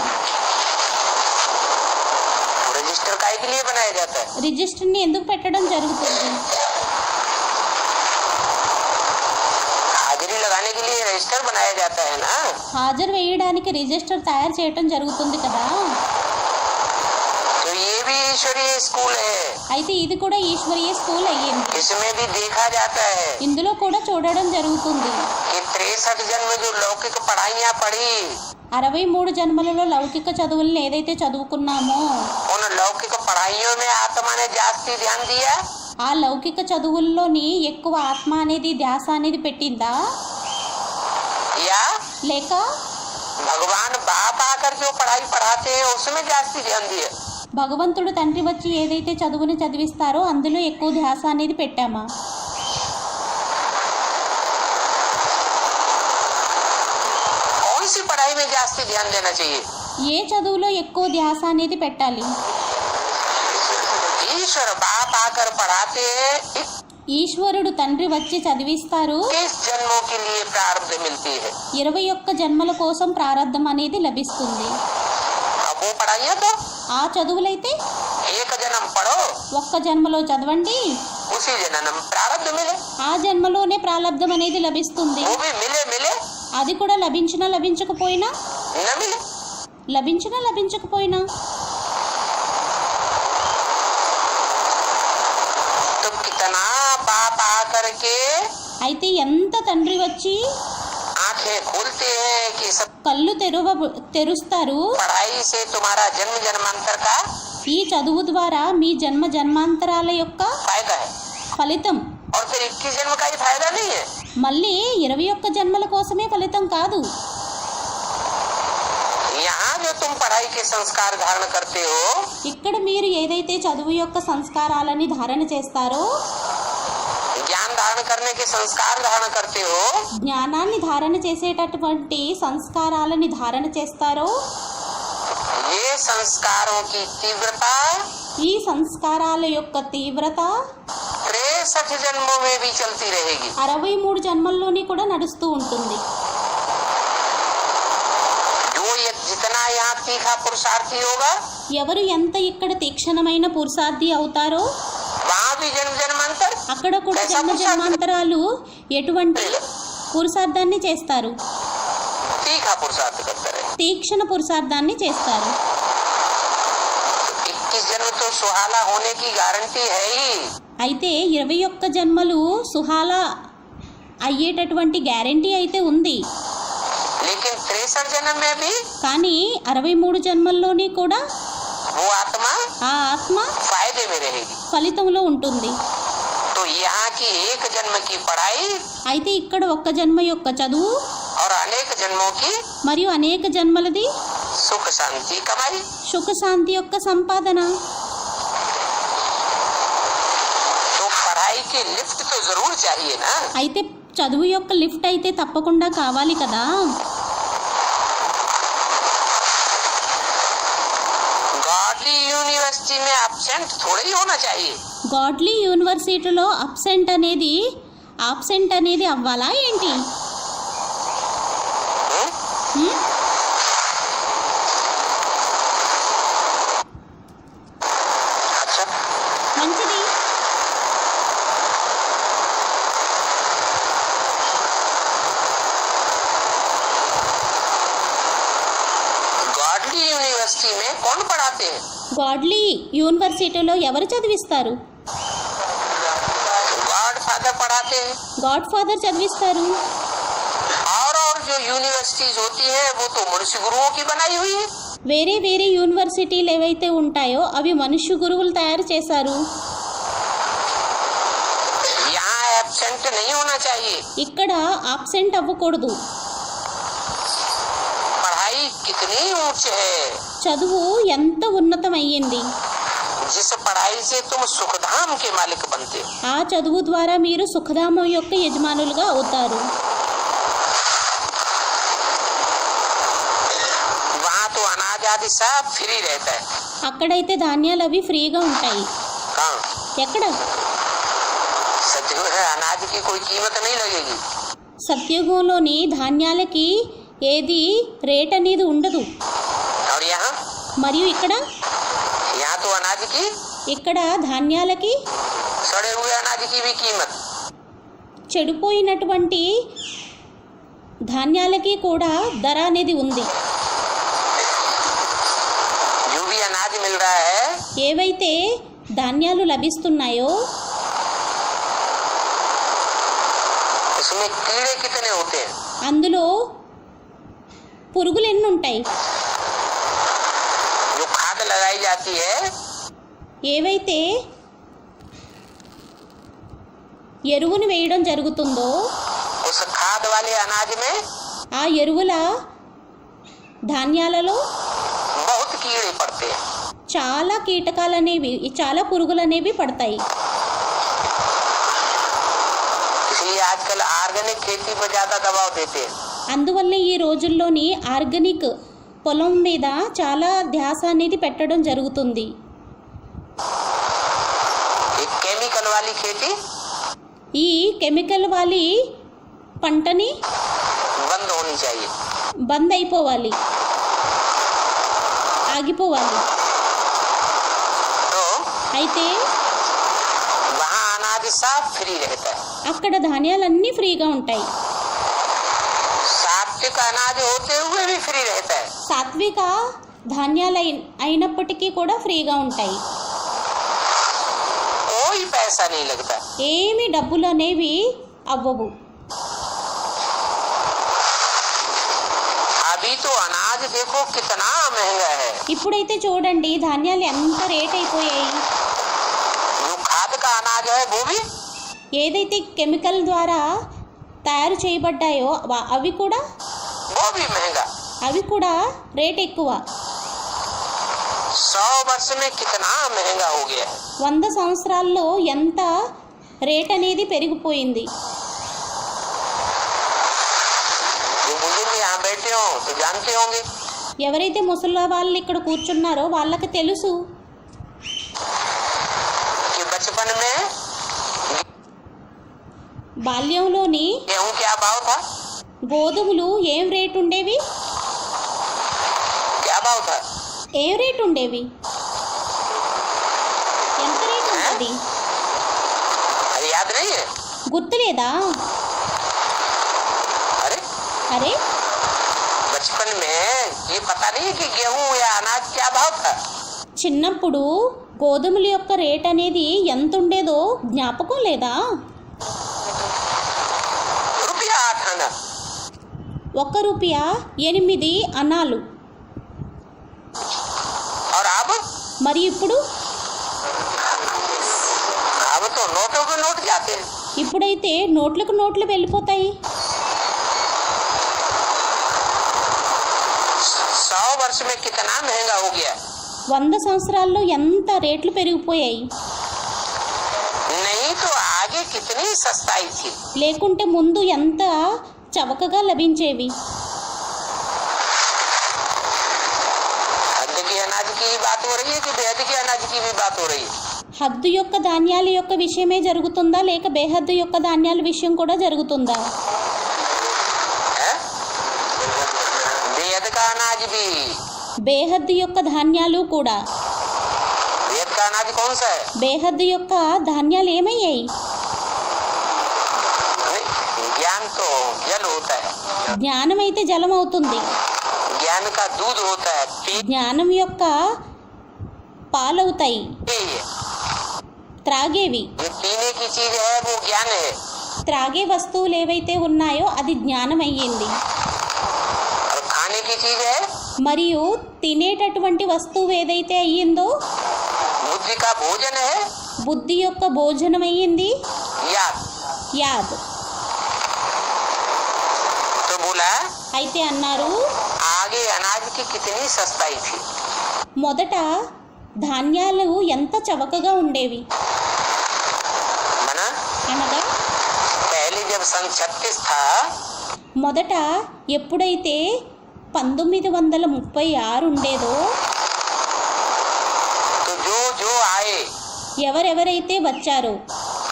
रजिस्टर काहे के लिए बनाया जाता है? రిజిస్టర్ని ఎందుకు పెట్టడం జరుగుతుంది? हाजिरी लगाने के लिए रजिस्टर बनाया जाता है ना। హాజరు వేయడానికి రిజిస్టర్ తయారు చేయడం జరుగుతుంది కదా. तो ये भी ईश्वरीय स्कूल है, అయితే ఇది కూడా ఈశ్వరీయ స్కూల్ అయ్యింది. इसमें भी देखा जाता है ఇందులో కూడా చూడడం జరుగుతుంది. कि 63 जन्म जो लौकिक पढ़ाइयाँ पढ़ी, 63 జన్మలలో లౌకిక చదువులను ఏదైతే చదువుకున్నామో उन लौकिक पढ़ाइयों में आत्मा ने जास्ती ध्यान दिया ఆ లౌకిక చదువుల్లోని ఎక్కువ ఆత్మ అనేది ధ్యాస అనేది పెట్టిందా, या లేక भगवान बाप आकर जो पढ़ाई पढ़ाते हैं उसमें जास्ती ध्यान दिया? భగవంతుడు తండ్రి వచ్చి ఏదైతే చదువుని చదివిస్తారో అందులో ఎక్కువ ధ్యాస అనేది పెట్టామా? कौन सी पढ़ाई में जास्ती ध्यान देना चाहिए? ఏ చదువులో ఎక్కువ ధ్యాస అనేది పెట్టాలి? ईश्वर बाप आकर पढ़ाते हैं, ఈశ్వరుడు తండ్రి వచ్చి చదివిస్తారు. 21 जन्मों के लिए प्रारब्ध मिलती है। 21 जन्मల కోసం ప్రారబ్ధం అనేది లభిస్తుంది. अब वो पढ़ाइयाँ तो ఆ చదువులైతే एक जन्म पढ़ो, ఒక్క జన్మలో చదవండి, उसी जन्म में प्रारब्ध मिले, ఆ జన్మలోనే ప్రాలబ్ధం అనేది లభిస్తుంది. वो भी मिले मिले అది కూడా లభించినా లభించకపోయినా न मिले। లభించినా లభించకపోయినా तो कितना बाप आकर के అయితే ఎంత తండ్రి వచ్చి आंखें खोलते हैं कि सब కళ్ళు తెరుస్తారు. पढ़ाई से तुम्हारा जन्म जन्मांतर का ఈ చదువు ద్వారా మీ జన్మ జన్మాంతరాల యొక్క फायदा है, ఫలితం. और फिर 21 जन्म का ही फायदा नहीं है। మళ్ళీ 21 జన్మల కోసమే ఫలితం కాదు. यहाँ जो तुम पढ़ाई के संस्कार धारण करते हो, ఇక్కడ మీరు ఏదైతే చదువు యొక్క సంస్కారాలని ధారణ చేస్తారో, ज्ञान धारण करने के संस्कार धारण करते हो, జ్ఞానాన్ని ధారణ చేసేటటువంటి సంస్కారాలని ధారణ చేస్తారో, ये संस्कारों की तीव्रता ఈ సంస్కారాల యొక్క తీవ్రత 63 जन्मों में भी चलती रहेगी। 63 జన్మల్లోని కూడా నడుస్తూ ఉంటుంది. जो ये जितना यहाँ तीखा पुरुषार्थी होगा, ఎవరు ఎంత ఇక్కడ తీక్షణమైన పురుషార్థి అవుతారో वहाँ भी जन्म जन्मांतर అక్కడ కూడా జన్మ జన్మాంతరాలు ఎటువంటి పురుషార్థాన్ని చేస్తారు, तीखा पुरुषार्थ करते रहे। తీక్షణ పురుషార్థాన్ని చేస్తారు. 21 जन्म तो सुहाना होने की गारंटी है ही, అయితే 21 జన్మలు సుహాలా అయ్యేటటువంటి గ్యారెంటీ అయితే ఉంది. लेकिन 63 जन्म में भी కానీ 63 జన్మల్లోని కూడా वो आत्मा ఆ ఆత్మ फायदे में रहेगी। ఫలితంలో ఉంటుంది. तो यहाँ की एक जन्म की पढ़ाई అయితే ఇక్కడ ఒక్క జన్మ యొక్క చదువు और अनेक जन्मों की మరియు అనేక జన్మలది सुख शांति कमाई, సుఖశాంతి యొక్క సంపాదన. तो पढ़ाई की लिफ्ट तो जरूर चाहिए ना। అయితే చదువు యొక్క లిఫ్ట్ అయితే తప్పకుండా కావాలి కదా. गॉडली यूनिवर्सिटी में एब्सेंट थोड़ा ही होना चाहिए। గాడ్లీ యూనివర్సిటీలో ఆబ్సెంట్ అనేది అవ్వాలా ఏంటి? हम्म? अच्छा, మంచిది. गॉडली यूनिवर्सिटी में कौन पढ़ाते हैं? గాడ్లీ యూనివర్సిటీలో ఎవరు చదివిస్తారు? गॉड फादर पढ़ाते हैं। గాడ్ ఫాదర్ చదివిస్తారు. और जो यूनिवर्सिटीज होती है वो तो मनुष्य गुरुओं की बनाई हुई है। వేరే వేరే యూనివర్సిటీలు ఏవైతే ఉంటాయో అవి మనుష్య గురువులు తయారు చేశారు. यहाँ एब्सेंट नहीं होना चाहिए। ఇక్కడ ఆబ్సెంట్ అవ్వకూడదు. पढ़ाई कितनी ऊंच है, చదువు ఎంత ఉన్నతమయ్యింది. जिस पढ़ाई से तुम सुखधाम के मालिक बनते हो। ఆ చదువు ద్వారా మీరు సుఖధామం యొక్క యజమానులుగా అవుతారు. वहाँ तो अनाज आदि सब फ्री रहता है। అక్కడైతే ధాన్యాలు అవి ఫ్రీగా ఉంటాయి. कहाँ? ఎక్కడ? सत्युग है, अनाज की कोई कीमत नहीं लगेगी। సత్యుగంలోని ధాన్యాలకి ఏది రేట్ అనేది ఉండదు. और यहाँ మరియు ఇక్కడ तो अनाज की, ఇక్కడ ధాన్యాలకి सड़े हुए अनाज की भी कीमत। చెడిపోయినటువంటి ధాన్యాలకి కూడా ధర అనేది ఉంది. जो भी अनाज मिल रहा है ఏవైతే ధాన్యాలు లభిస్తున్నాయో उसमें कीड़े कितने होते हैं? అందులో పురుగులు ఎన్ని ఉంటాయి? जो खाद लगाई जाती है ఏవైతే ఎరువును వేయడం జరుగుతుందో उस खाद वाले अनाज में ఆ ఎరువుల ధాన్యాలలో बहुत कीड़े पड़ते हैं। చాలా కీటకాలు అనేవి చాలా పురుగులు అనేవి పడతాయి. इसलिए आजकल ऑर्गेनिक खेती पर ज्यादा दबाव देते हैं। అందువల్ల ఈ రోజుల్లోని ఆర్గానిక్ పొలం మీద చాలా ధ్యాస అనేది పెట్టడం జరుగుతుంది. एक केमिकल वाली खेती ఈ కెమికల్ వాలి పంటని बंद होनी चाहिए। బంద్ అయిపోవాలి, ఆగిపోవాలి. तो అయితే वहाँ अनाज सब फ्री रहता है। అక్కడ ధాన్యాలన్నీ ఫ్రీగా ఉంటాయి. सात्विक अनाज होते हुए भी फ्री रहता है। సాత్విక ధాన్యాలు అయినప్పటికీ కూడా ఫ్రీగా ఉంటాయి. कोई पैसा नहीं लगता। ఏమి డబ్బులు అనేవి అవ్వవు. अभी तो अनाज देखो कितना महंगा है। ఇప్పుడైతే చూడండి ధాన్యాలు ఎంత రేట్ అయిపోయాయి. जो खाद का अनाज है वो भी ఏదైతే కెమికల్ ద్వారా తయారు చేయబడ్డాయో అవి కూడా वो भी महंगा। రేట్ ఎక్కువ. 100 वर्ष में कितना महंगा हो गया है। 100 సంవత్సరాల్లో ఎంత రేట్ అనేది పెరిగిపోయింది. जो बुजुर्ग यहाँ बैठे हो तो जानते होंगे। ఎవరైతే ముసలి వాళ్ళు ఇక్కడ కూర్చున్నారో వాళ్ళకి తెలుసు कि बचपन में బాల్యంలోని गेहूं क्या भाव था। గోధుమలు ఏం రేట్ ఉండేవి. क्या भाव था। ఏం రేట్ ఉండేవి. ఎంత రేట్ ఉంటుంది अरे याद नहीं है। గుర్తులేదా. అరే बचपन में ये पता नहीं कि गेहूं या अनाज क्या भाव था। చిన్నప్పుడు గోధుమల యొక్క రేట్ అనేది ఎంత ఉండేదో జ్ఞాపకం లేదా. रुपया 8 आना। 1 రూపాయ 8 అనాలు. और अब మరి ఇప్పుడు तो नोटों के नोट जाते हैं। ఇప్పుడైతే నోట్లకు నోట్లు వెళ్ళిపోతాయి. 100 वर्ष में कितना महंगा हो गया। 100 సంవత్సరాల్లో ఎంత రేట్లు పెరిగిపోయాయి. नहीं तो आगे कितनी सस्ताई थी। లేకుంటే ముందు ఎంత చవకగా లభించేవి. हद के अनाज की ही बात हो रही है कि बेहद के अनाज की भी बात हो रही है। హద్దు యొక్క ధాన్యాల యొక్క విషయమే జరుగుతుందా లేక బేహద్దు యొక్క ధాన్యాల విషయం కూడా జరుగుతుందా. है? बेहद का अनाज भी। బేహద్దు యొక్క ధాన్యాలు కూడా. बेहद का अनाज कौन सा है। బేహద్దు యొక్క ధాన్యాలు ఏమయ్యాయి. ज्ञान तो जल होता है। జ్ఞానం అయితే జలం అవుతుంది. ज्ञान का दूध होता है। జ్ఞానం యొక్క పాలవుతాయి త్రాగేవి. जो पीने की चीज है वो ज्ञान है। త్రాగే వస్తువులు ఏవైతే ఉన్నాయో అది జ్ఞానం అయ్యింది. और खाने की चीज है మరియు తినేటటువంటి వస్తువు ఏదైతే అయ్యిందో बुद्धि का भोजन है। బుద్ధి యొక్క భోజనం అయ్యింది याद। యాద్. तो बोला అయితే అన్నారు आगे अनाज की कितनी सस्ताई थी। మొదట ధాన్యాలు ఎంత చవకగా ఉండేవి. मना అనగా पहले जब सन 36 था మొదట ఎప్పుడైతే 1936 ఉండేదో तो जो जो आए ఎవరెవరైతే వచ్చారో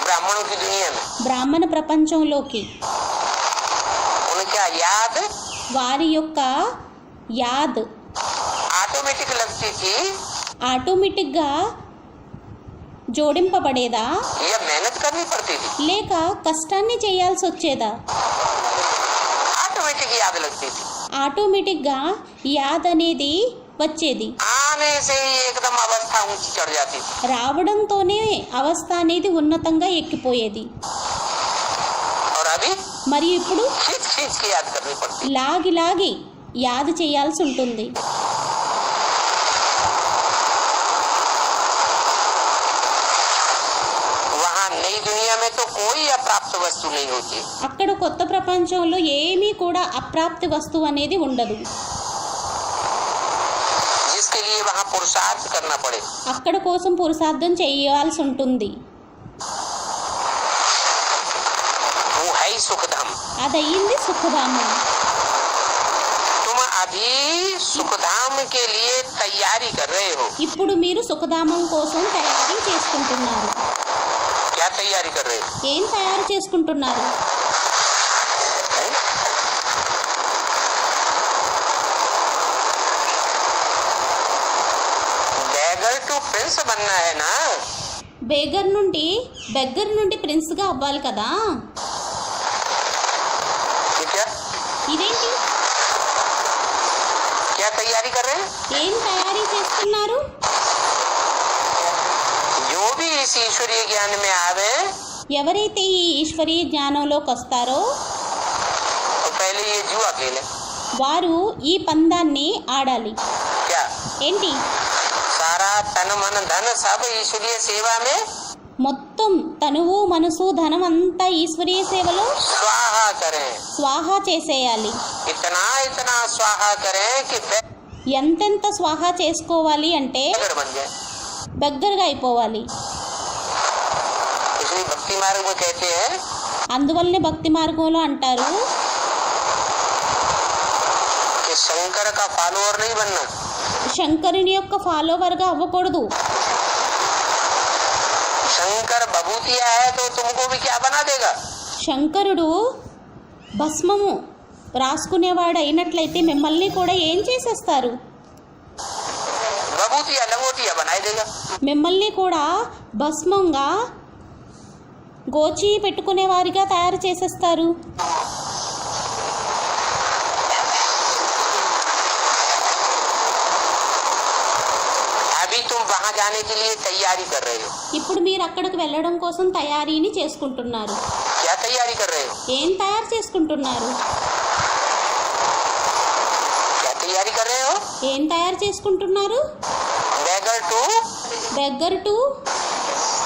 ब्राह्मणों की दुनिया में బ్రాహ్మణ ప్రపంచంలోకి उनका याद వారి యొక్క యాద్ ऑटोमेटिक लगती थी ఆటోమేటిక్గా జోడింపబడేదా या मेहनत करनी पड़ती थी। లేక కష్టాన్ని చేయాల్సి వచ్చేదా. ऑटोमेटिक याद लगती थी। ఆటోమేటిక్గా యాద్ అనేది వచ్చేది. आने से ही एकदम अवस्था ऊंची चढ़ जाती थी। రావడంతోనే అవస్థ అనేది ఉన్నతంగా ఎక్కిపోయేది. और अभी మరి ఇప్పుడు खींच खींच के याद करनी पड़ती। లాగి లాగి యాద్ చేయాల్సి ఉంటుంది. वहाँ नई दुनिया में तो कोई अप्राप्त वस्तु नहीं होती। అక్కడ కొత్త ప్రపంచంలో ఏమీ కూడా అప్రాప్తి వస్తువు అనేది ఉండదు. जिसके लिए वहाँ पुरुषार्थ करना पड़े। అక్కడ కోసం పురుషార్థం చేయాల్సి ఉంటుంది. वो है ही सुखधाम। అదయ్యింది సుఖధామం. तुम अभी सुखधाम के लिए तैयारी कर रहे हो। ఇప్పుడు మీరు సుఖధామం కోసం తయారీ చేసుకుంటున్నారు. क्या तैयारी कर रहे हो। ఏం తయారు చేసుకుంటున్నారు. बैगर टू प्रिंस बनना है ना। బెగ్గర్ నుండి ప్రిన్స్గా అవ్వాలి కదా. ये क्या ఇదేంటి? क्या तैयारी कर रहे हैं? ఏం తయారీ చేస్తున్నారు? जो भी इस ईश्वरीय ज्ञान में आवे ఎవరైతే ఈ ఈశ్వరీయ జ్ఞానంలోకి వస్తారో तो पहले ये जुआ खेले. వారు ఈ పందాన్ని ఆడాలి. क्या ఏంటి? सारा तन मन धन सब ईश्वरीय सेवा में మొత్తం తనువు మనసు ధనం అంతా ఈశ్వరీయ సేవలో स्वाहा करें. స్వాహా చేసేయాలి. इतना इतना स्वाहा करें कि ఎంతెంత స్వాహా చేసుకోవాలి అంటే बेगर बन जाए. దగ్గరగా అయిపోవాలి. इसलिए भक्ति मार्ग में कहते हैं అందువల్లనే భక్తి మార్గంలో అంటారు कि शंकर का फॉलोअर नहीं बनना. శంకరుని యొక్క ఫాలోవర్గా అవ్వకూడదు. शंकर बभूतिया है तो तुमको भी क्या बना देगा. శంకరుడు భస్మము రాసుకునేవాడు అయినట్లయితే మిమ్మల్ని కూడా ఏం చేసేస్తారు? बभूतिया लंगोटिया बनाए देगा. మిమ్మల్ని కూడా భస్మంగా గోచి పెట్టుకునేవారిగా తయారు చేసేస్తారు. अभी तुम वहाँ जाने के लिए तैयारी कर रहे हो. ఇప్పుడు మీరు అక్కడికి వెళ్ళడం కోసం తయారీని చేసుకుంటున్నారు. क्या तैयारी कर रहे हो? ఏం తయారు చేసుకుంటున్నారు? क्या तैयारी कर रहे हो? ఏం తయారు చేసుకుంటున్నారు? बेगर टू బెగ్గర్ టు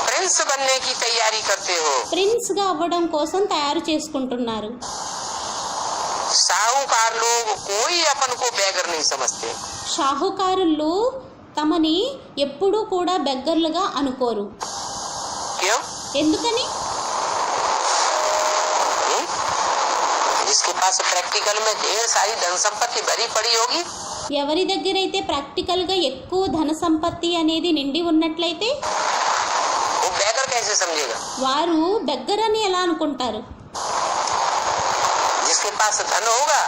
प्रिंस बनने की तैयारी करते हो. ప్రిన్స్గా అవ్వడం కోసం తయారు చేసుకుంటున్నారు. साहूकार लोग कोई अपन को बेगर नहीं समझते. షాహుకారులు తమని ఎప్పుడూ కూడా బెగ్గర్లుగా అనుకోరు. क्यों? ఎందుకని? जिसके पास प्रैक्टिकल में ढेर सारी धन संपत्ति भरी पड़ी होगी ఎవరి దగ్గర అయితే ప్రాక్టికల్గా ఎక్కువ ధన సంపత్తి అనేది నిండి ఉన్నట్లయితే वो बेगर कैसे समझेगा. వారు బెగ్గర్ అని ఎలా అనుకుంటారు? जिसके पास धन होगा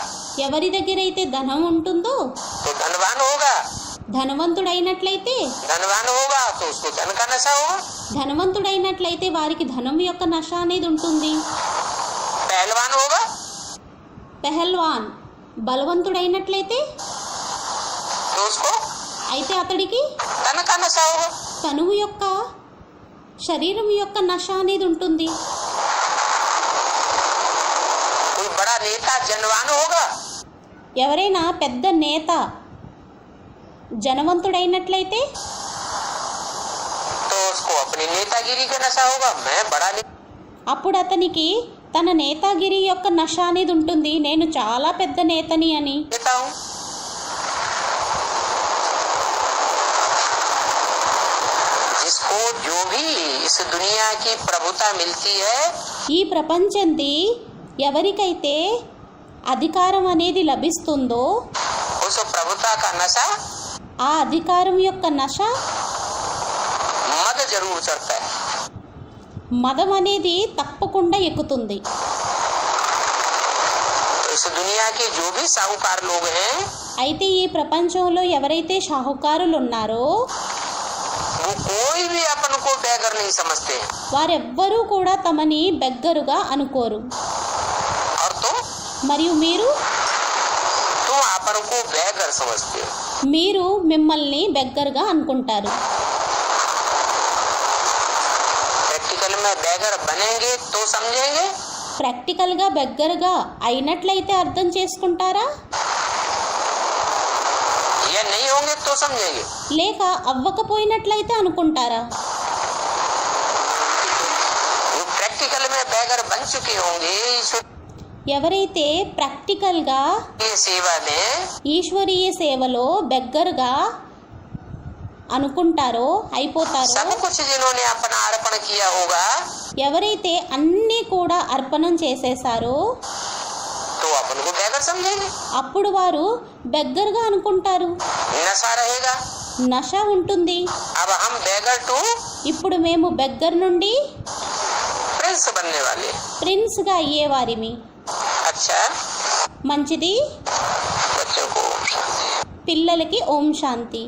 ఎవరి దగ్గర అయితే ధనం ఉంటుందో तो धनवान होगा. ధనవంతుడైనట్లయితే धनवान होगा तो उसको धन का नशा होगा. ధనవంతుడైనట్లయితే వారికి ధనం యొక్క నశ అనేది ఉంటుంది. पहलवान होगा పెహల్వాన్ బలవంతుడైనట్లయితే तो उसको అయితే అతడికి धन का नशा होगा. తనువు యొక్క శరీరం యొక్క నశ అనేది ఉంటుంది. कोई बड़ा नेता जनवान होगा ఎవరైనా పెద్ద నేత జనవంతుడైనట్లయితే तो उसको अपनी नेतागिरी का नशा होगा. मैं बड़ा అప్పుడు అతనికి తన నేతాగిరి యొక్క నశ అనేది ఉంటుంది. నేను చాలా పెద్ద నేతని అని. नेता हूँ. जिसको जो भी इस दुनिया की प्रभुता मिलती है ఈ ప్రపంచంది ఎవరికైతే అధికారం అనేది లభిస్తుందో उस प्रभुता का नशा ఆ అధికారం యొక్క నశ मद जरूर चढ़ता है. మదం అనేది తప్పకుండా ఎక్కుతుంది. इस दुनिया के जो भी साहूकार लोग हैं అయితే ఈ ప్రపంచంలో ఎవరైతే షాహుకారులు ఉన్నారో वो कोई भी अपन को बेगर नहीं समझते हैं. వారెవ్వరూ కూడా తమని బెగ్గరుగా అనుకోరు. और మరియు మీరు तुम अपन को बेगर समझते हो. మీరు మిమ్మల్ని బెగ్గరుగా అనుకుంటారు. प्रैक्टिकल में बेगर बनेंगे तो समझेंगे. ప్రాక్టికల్గా బెగ్గరుగా అయినట్లయితే అర్థం చేసుకుంటారా? या नहीं होंगे तो समझेंगे. లేక అవ్వకపోయినట్లయితే అనుకుంటారా? जो प्रैक्टिकल में बेगर बन चुके होंगे ईश्वर ఎవరైతే ప్రాక్టికల్గా की सेवा में ఈశ్వరీయ సేవలో బెగ్గరుగా అనుకుంటారో అయిపోతారో सब कुछ जिन्होंने अपना अर्पण किया होगा ఎవరైతే అన్నీ కూడా అర్పణం చేసేసారో तो अपन को बेगर समझेंगे. అప్పుడు వారు బెగ్గరుగా అనుకుంటారు. नशा रहेगा. నశ ఉంటుంది. अब हम बेगर टू ఇప్పుడు మేము బెగ్గర్ నుండి प्रिंस बनने वाले. ప్రిన్స్గా అయ్యేవారిమి. अच्छा మంచిది. बच्चों को పిల్లలకి ఓం శాంతి.